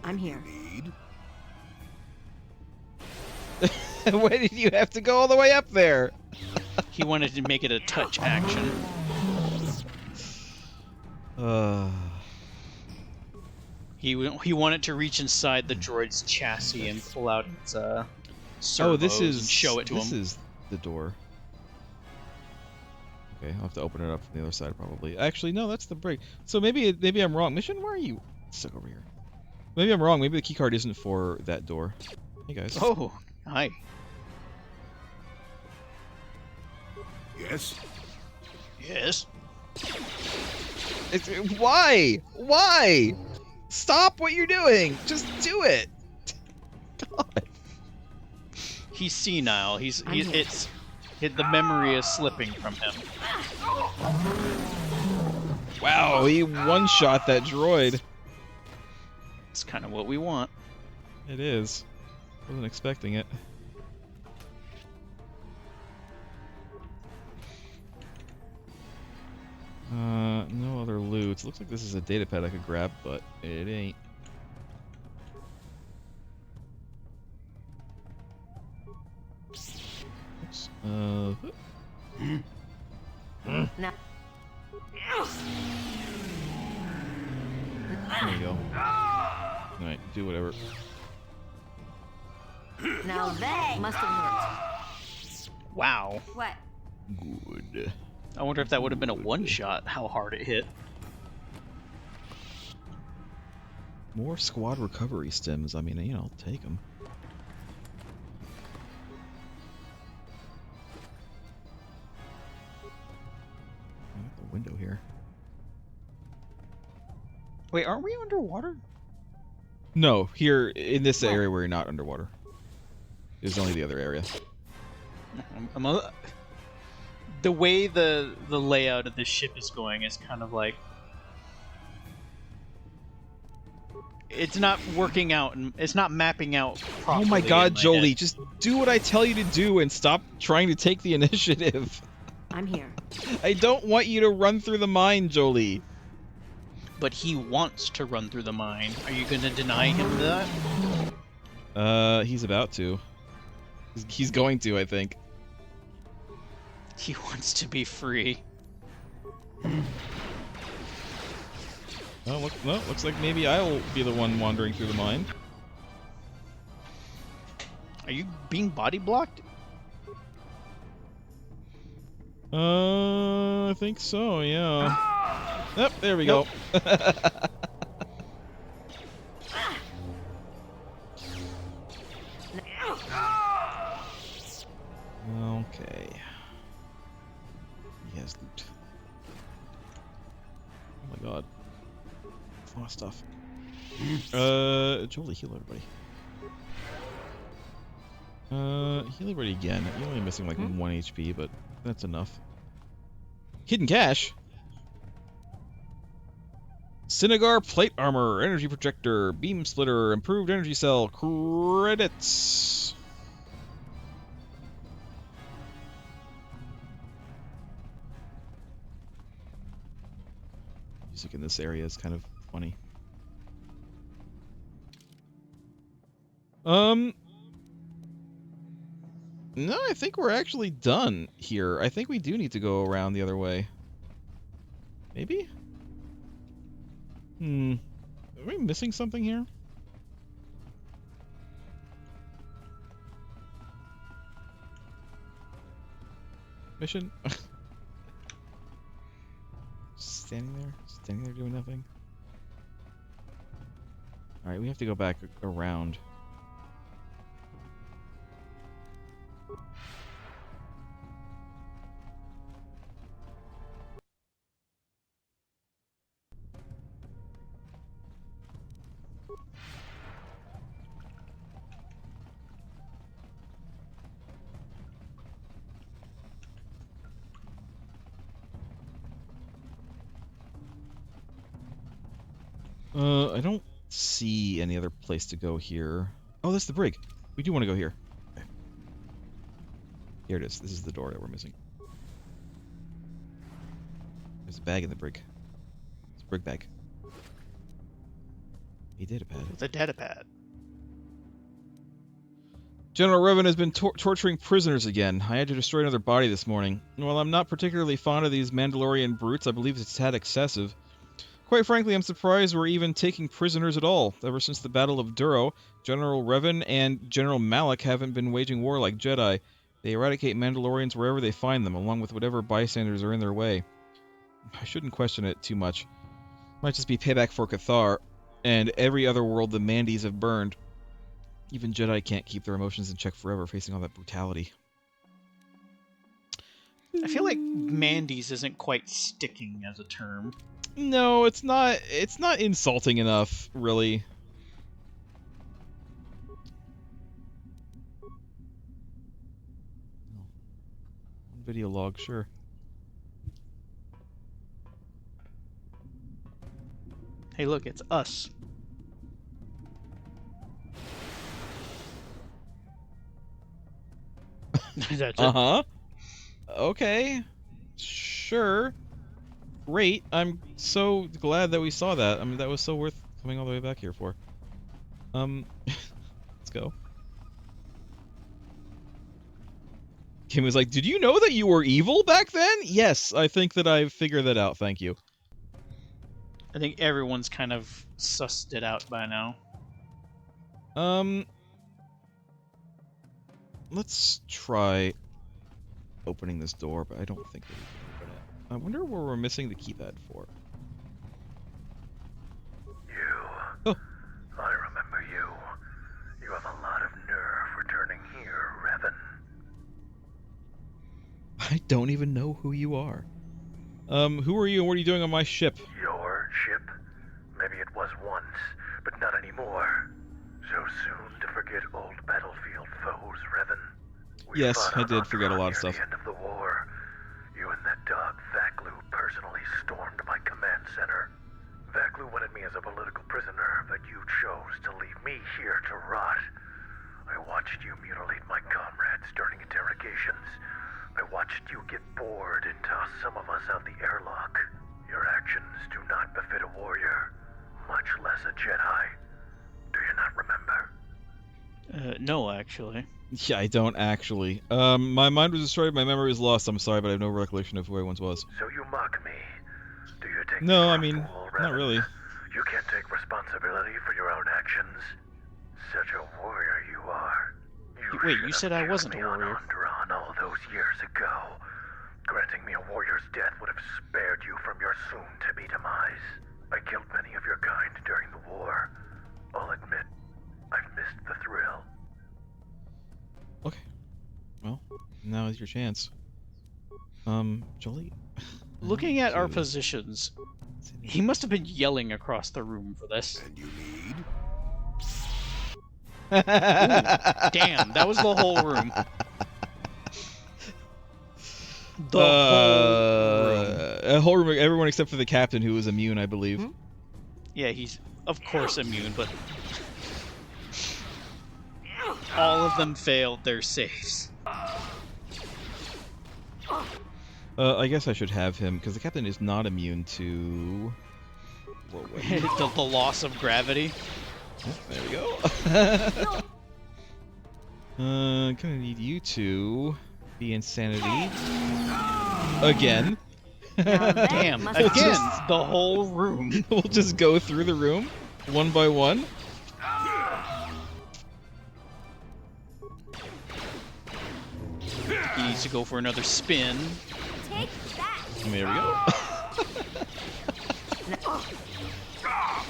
Speaker 5: I'm here.
Speaker 7: Need?
Speaker 2: Why did you have to go all the way up there?
Speaker 1: He wanted to make it a touch action. He wanted to reach inside the droid's chassis and pull out its servos and show it to him.
Speaker 2: This is the door. Okay, I'll have to open it up from the other side probably. Actually, no, that's the break. So maybe I'm wrong. Mission, where are you? Stuck over here. Maybe I'm wrong. Maybe the keycard isn't for that door. Hey guys.
Speaker 1: Oh, hi.
Speaker 7: Yes?
Speaker 1: Yes.
Speaker 2: Why? Why? Stop what you're doing. Just do it. God.
Speaker 1: He's senile. The memory is slipping from him.
Speaker 2: Wow, he one-shot that droid.
Speaker 1: It's kind of what we want.
Speaker 2: It is. Wasn't expecting it. No other loot. Looks like this is a data pad I could grab, but it ain't. Oops.
Speaker 9: Now.
Speaker 2: There you go. Alright, do whatever.
Speaker 9: Now that must have hurt.
Speaker 1: Wow.
Speaker 4: What?
Speaker 2: Good.
Speaker 1: I wonder if that would have been a one-shot, how hard it hit.
Speaker 2: More squad recovery stims. I mean, you know, I'll take them. The window here.
Speaker 1: Wait, aren't we underwater?
Speaker 2: No, here in this area where you're not underwater. There's only the other area.
Speaker 1: The way the layout of this ship is going is kind of like it's not working out and it's not mapping out properly.
Speaker 2: Oh my god, Jolie,
Speaker 1: head.
Speaker 2: just do what I tell you to do and stop trying to take the initiative.
Speaker 9: I'm here.
Speaker 2: I don't want you to run through the mine, Jolie.
Speaker 1: But he wants to run through the mine. Are you going to deny him that?
Speaker 2: He's about to. He's going to, I think.
Speaker 1: He wants to be free.
Speaker 2: Oh, looks like maybe I'll be the one wandering through the mine.
Speaker 1: Are you being body blocked?
Speaker 2: I think so, yeah. Yep, there we go. Okay. He has loot. Oh my god. A lot of stuff. Jolie, heal everybody. Heal everybody again. You're only missing like 1 HP, but that's enough. Hidden cache? Sinagar plate armor, energy projector, beam splitter, improved energy cell, credits. Music in this area is kind of funny. No, I think we're actually done here. I think we do need to go around the other way. Maybe? Are we missing something here? Mission? Standing there doing nothing. Alright, we have to go back around. I don't see any other place to go here. Oh, that's the brig. We do want to go here. Okay. Here it is. This is the door that we're missing. There's a bag in the brig. It's a brig bag. A datapad.
Speaker 1: The datapad.
Speaker 2: General Revan has been torturing prisoners again. I had to destroy another body this morning. While I'm not particularly fond of these Mandalorian brutes, I believe it's a tad excessive. Quite frankly, I'm surprised we're even taking prisoners at all. Ever since the Battle of Duro, General Revan and General Malak haven't been waging war like Jedi. They eradicate Mandalorians wherever they find them, along with whatever bystanders are in their way. I shouldn't question it too much. Might just be payback for Cathar, and every other world the Mandis have burned. Even Jedi can't keep their emotions in check forever, facing all that brutality.
Speaker 1: I feel like Mandy's isn't quite sticking as a term.
Speaker 2: No, it's not. It's not insulting enough, really. Video log, sure.
Speaker 1: Hey, look, it's us.
Speaker 2: Uh-huh. Okay. Sure. Great. I'm so glad that we saw that. I mean, that was so worth coming all the way back here for. Let's go. Kim was like, did you know that you were evil back then? Yes, I think that I figured that out. Thank you.
Speaker 1: I think everyone's kind of sussed it out by now.
Speaker 2: Let's try opening this door, but I don't think that we can open it. I wonder where we're missing the keypad for.
Speaker 12: You. Oh. I remember you. You have a lot of nerve returning here, Revan.
Speaker 2: I don't even know who you are. Who are you and what are you doing on my ship?
Speaker 12: Your ship? Maybe it was once, but not anymore. So soon to forget old battlefield foes, Revan.
Speaker 2: Yes, I did forget a lot of stuff.
Speaker 12: At the end of the war, you and that dog Vaklu personally stormed my command center. Vaklu wanted me as a political prisoner, but you chose to leave me here to rot. I watched you mutilate my comrades during interrogations. I watched you get bored and toss some of us out the airlock. Your actions do not befit a warrior, much less a Jedi. Do you not remember?
Speaker 1: No, actually.
Speaker 2: Yeah, I don't actually. My mind was destroyed, my memory is lost. I'm sorry, but I have no recollection of who I once was.
Speaker 12: So you mock me? Do you take
Speaker 2: No,
Speaker 12: me
Speaker 2: I
Speaker 12: for a
Speaker 2: mean,
Speaker 12: fool,
Speaker 2: not
Speaker 12: Revan?
Speaker 2: really.
Speaker 12: You can't take responsibility for your own actions. Such a warrior you are.
Speaker 1: Wait, you said I wasn't a warrior.
Speaker 12: On all those years ago. Granting me a warrior's death would have spared you from your soon-to-be demise. I killed many of your kind during the war. I'll admit, I've missed the thrill.
Speaker 2: Okay. Well, now is your chance. Jolie.
Speaker 1: Looking at our positions, he must have been yelling across the room for this.
Speaker 7: And you need?
Speaker 1: Ooh, damn, that was the whole room.
Speaker 2: A whole room, everyone except for the captain, who was immune, I believe.
Speaker 1: Yeah, he's of course immune, but all of them failed their saves.
Speaker 2: I guess I should have him, because the captain is not immune to...
Speaker 1: the loss of gravity.
Speaker 2: Oh, there we go. Gonna need you to be insanity. Again.
Speaker 1: Damn, again, the whole room.
Speaker 2: We'll just go through the room, one by one.
Speaker 1: He needs to go for another spin.
Speaker 4: Take that.
Speaker 2: There we go.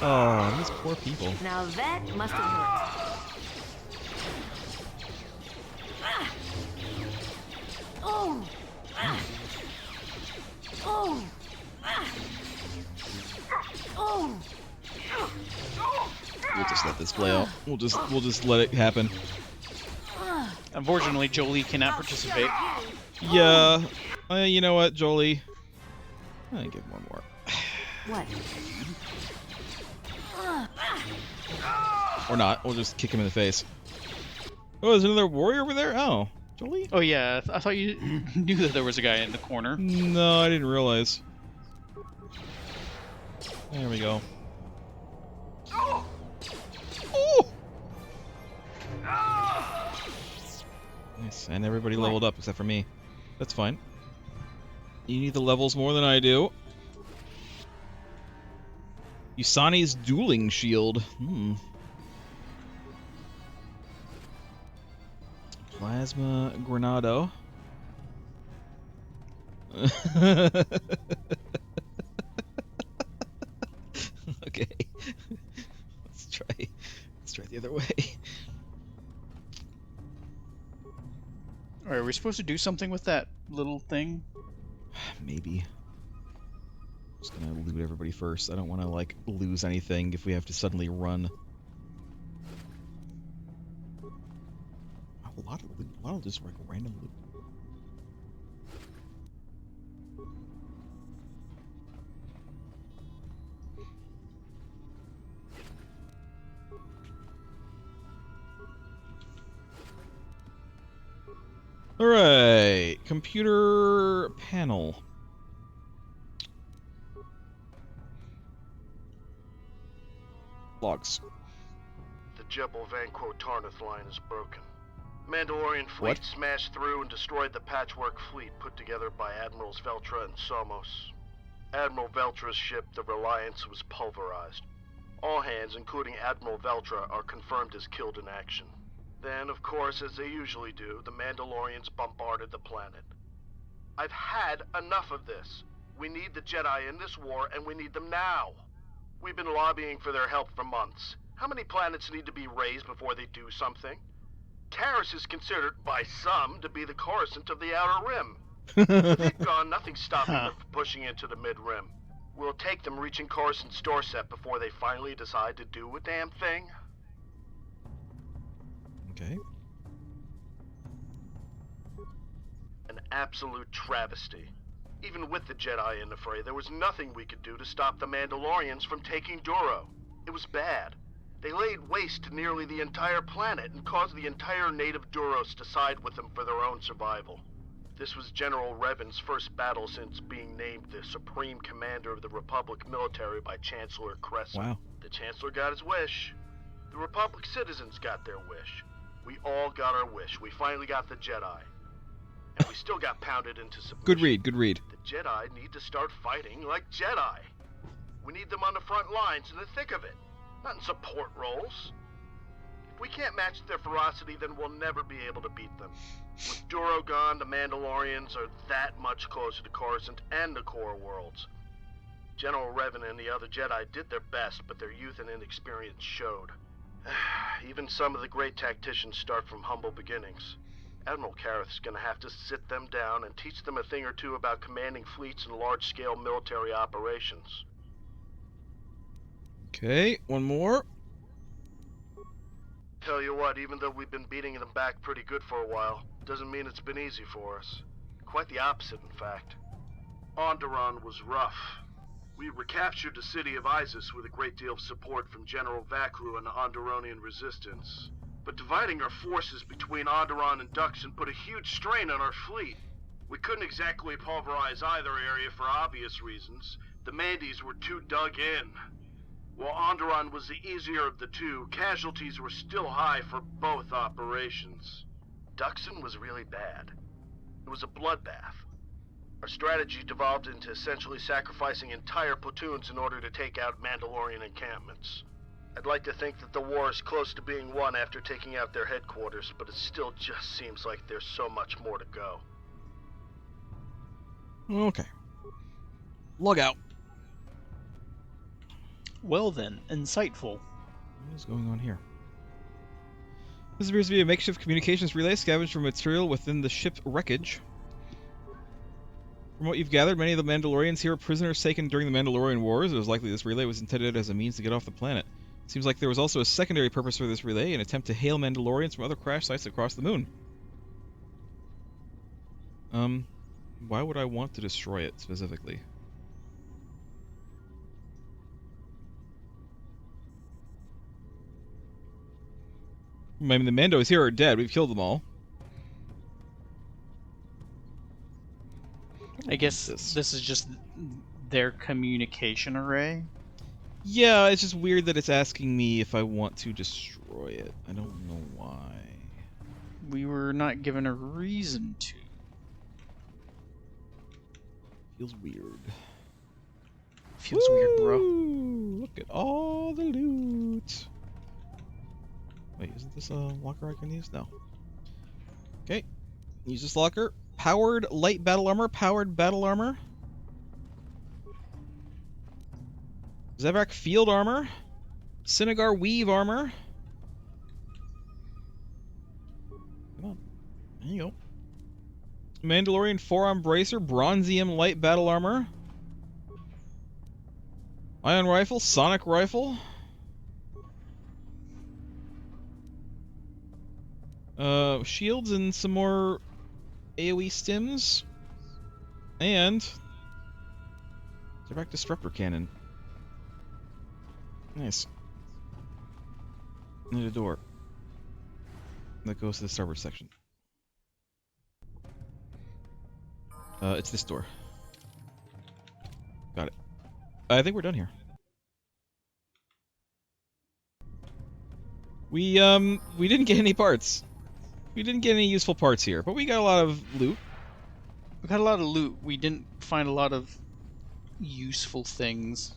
Speaker 2: Oh, these poor people.
Speaker 9: Now that must have hurt.
Speaker 4: Oh. Oh. Oh.
Speaker 2: We'll just let this play out. We'll just let it happen.
Speaker 1: Unfortunately, Jolie cannot participate.
Speaker 2: Yeah. You know what, Jolie? I give one more.
Speaker 9: What?
Speaker 2: Or not. We'll just kick him in the face. Oh, there's another warrior over there? Oh. Jolie?
Speaker 1: Oh yeah, I thought you knew that there was a guy in the corner.
Speaker 2: No, I didn't realize. There we go. Oh! Nice, and everybody leveled up except for me. That's fine. You need the levels more than I do. Yusani's dueling shield. Plasma Granado. Okay. Let's try the other way.
Speaker 1: Alright, are we supposed to do something with that little thing?
Speaker 2: Maybe. Just gonna loot everybody first. I don't want to like lose anything if we have to suddenly run. A lot of loot. A lot of just like random loot. Alright, computer panel. Logs.
Speaker 10: The Jebel Vanquo Tarnath line is broken. Mandalorian fleet
Speaker 2: What?
Speaker 10: smashed through and destroyed the patchwork fleet put together by Admirals Veltra and Somos.
Speaker 13: Admiral Veltra's ship, the Reliance, was pulverized. All hands, including Admiral Veltra, are confirmed as killed in action. Then, of course, as they usually do, the Mandalorians bombarded the planet. I've had enough of this. We need the Jedi in this war, and we need them now. We've been lobbying for their help for months. How many planets need to be razed before they do something? Taris is considered, by some, to be the Coruscant of the Outer Rim. With it gone, nothing's stopping them from pushing into the Mid-Rim. We'll take them reaching Coruscant's doorstep before they finally decide to do a damn thing.
Speaker 2: Okay.
Speaker 13: An absolute travesty. Even with the Jedi in the fray, there was nothing we could do to stop the Mandalorians from taking Duro. It was bad. They laid waste to nearly the entire planet and caused the entire native Duros to side with them for their own survival. This was General Revan's first battle since being named the Supreme Commander of the Republic military by Chancellor Cressa.
Speaker 2: Wow.
Speaker 13: The Chancellor got his wish. The Republic citizens got their wish. We all got our wish. We finally got the Jedi. And we still got pounded into submission.
Speaker 2: Good read, good read.
Speaker 13: The Jedi need to start fighting like Jedi. We need them on the front lines in the thick of it, not in support roles. If we can't match their ferocity, then we'll never be able to beat them. With Duro gone, the Mandalorians are that much closer to Coruscant and the core worlds. General Revan and the other Jedi did their best, but their youth and inexperience showed. Even some of the great tacticians start from humble beginnings. Admiral Kareth's gonna have to sit them down and teach them a thing or two about commanding fleets and large-scale military operations.
Speaker 2: Okay, one more.
Speaker 13: Tell you what, even though we've been beating them back pretty good for a while, doesn't mean it's been easy for us. Quite the opposite, in fact. Onderon was rough. We recaptured the city of Isis with a great deal of support from General Vaklu and the Onderonian resistance. But dividing our forces between Onderon and Duxon put a huge strain on our fleet. We couldn't exactly pulverize either area for obvious reasons. The Mandies were too dug in. While Onderon was the easier of the two, casualties were still high for both operations. Duxon was really bad. It was a bloodbath. Our strategy devolved into essentially sacrificing entire platoons in order to take out Mandalorian encampments. I'd like to think that the war is close to being won after taking out their headquarters, but it still just seems like there's so much more to go.
Speaker 2: Okay. Log out.
Speaker 1: Well then, insightful.
Speaker 2: What is going on here? This appears to be a makeshift communications relay scavenged for material within the ship wreckage. From what you've gathered, many of the Mandalorians here are prisoners taken during the Mandalorian Wars. It was likely this relay was intended as a means to get off the planet. It seems like there was also a secondary purpose for this relay, an attempt to hail Mandalorians from other crash sites across the moon. Why would I want to destroy it specifically? I mean, the Mandos here are dead. We've killed them all.
Speaker 1: I guess this is just their communication array.
Speaker 2: Yeah, it's just weird that it's asking me if I want to destroy it. I don't know why.
Speaker 1: We were not given a reason to.
Speaker 2: Feels weird.
Speaker 1: Feels weird, bro.
Speaker 2: Look at all the loot. Wait, isn't this a locker I can use? No. Okay. Use this locker. Powered light battle armor. Powered battle armor. Zevrak field armor. Synagar weave armor. Come on. There you go. Mandalorian forearm bracer. Bronzium light battle armor. Ion rifle. Sonic rifle. Shields and some more AoE stims. And Zevrak disruptor cannon. Nice. Need a door that goes to the starboard section. It's this door. Got it. I think we're done here. We didn't get any parts. We didn't get any useful parts here, but we got a lot of loot.
Speaker 1: We got a lot of loot. We didn't find a lot of useful things.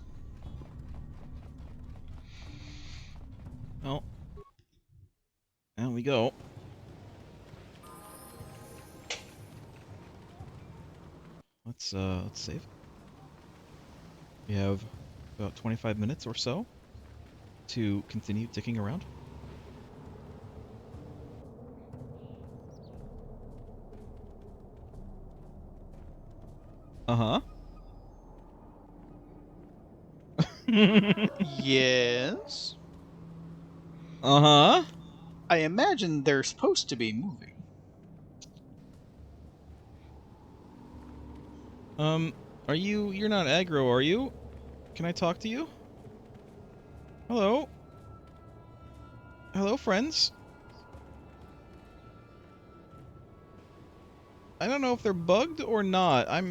Speaker 2: Well, there we go. Let's save. We have about 25 minutes or so to continue dicking around. Uh-huh.
Speaker 1: Yes.
Speaker 2: Uh-huh.
Speaker 1: I imagine they're supposed to be moving.
Speaker 2: You're not aggro, are you? Can I talk to you? Hello? Hello, friends? I don't know if they're bugged or not. Let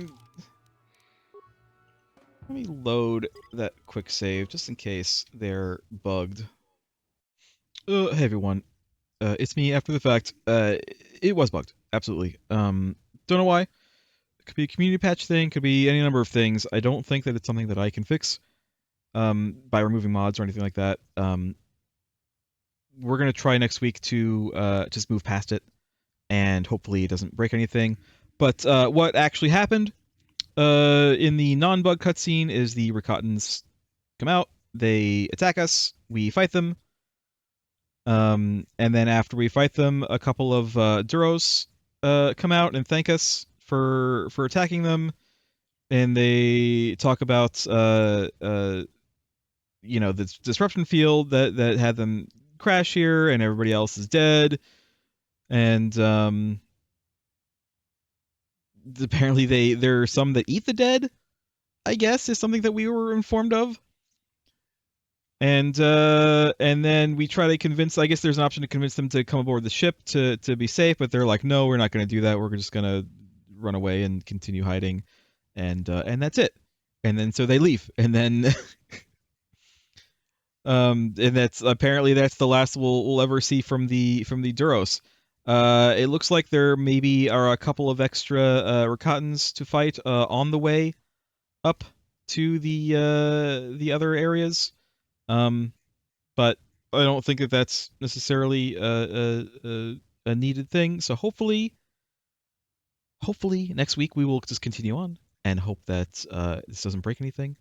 Speaker 2: me load that quick save, just in case they're bugged. Hey everyone. It's me after the fact. It was bugged. Absolutely. Don't know why. It could be a community patch thing, could be any number of things. I don't think that it's something that I can fix by removing mods or anything like that. We're going to try next week to just move past it, and hopefully it doesn't break anything. But what actually happened in the non-bug cutscene is the Rakatans come out, they attack us, we fight them, and then after we fight them, a couple of Duros come out and thank us for attacking them, and they talk about the disruption field that had them crash here, and everybody else is dead, and apparently there are some that eat the dead, I guess, is something that we were informed of. And then we try to convince, I guess there's an option to convince them to come aboard the ship to be safe, but they're like, no, we're not going to do that. We're just going to run away and continue hiding, and that's it. And then so they leave, and then and that's the last we'll ever see from the Duros. It looks like there maybe are a couple of extra Rakatans to fight on the way up to the other areas. But I don't think that that's necessarily a needed thing. So hopefully next week we will just continue on and hope that this doesn't break anything.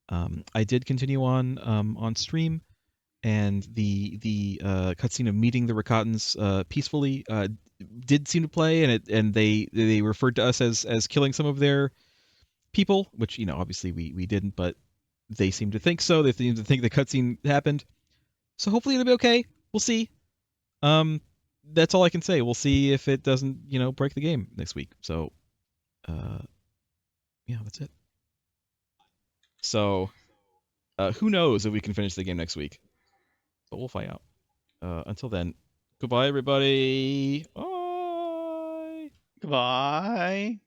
Speaker 2: I did continue on stream, and the cutscene of meeting the Rakatans peacefully did seem to play, and they referred to us as killing some of their people, which obviously we didn't, but they seem to think so. They seem to think the cutscene happened. So hopefully it'll be okay. We'll see. That's all I can say. We'll see if it doesn't, break the game next week. So, yeah, that's it. So, who knows if we can finish the game next week? But we'll find out. Until then, goodbye, everybody. Bye.
Speaker 1: Goodbye.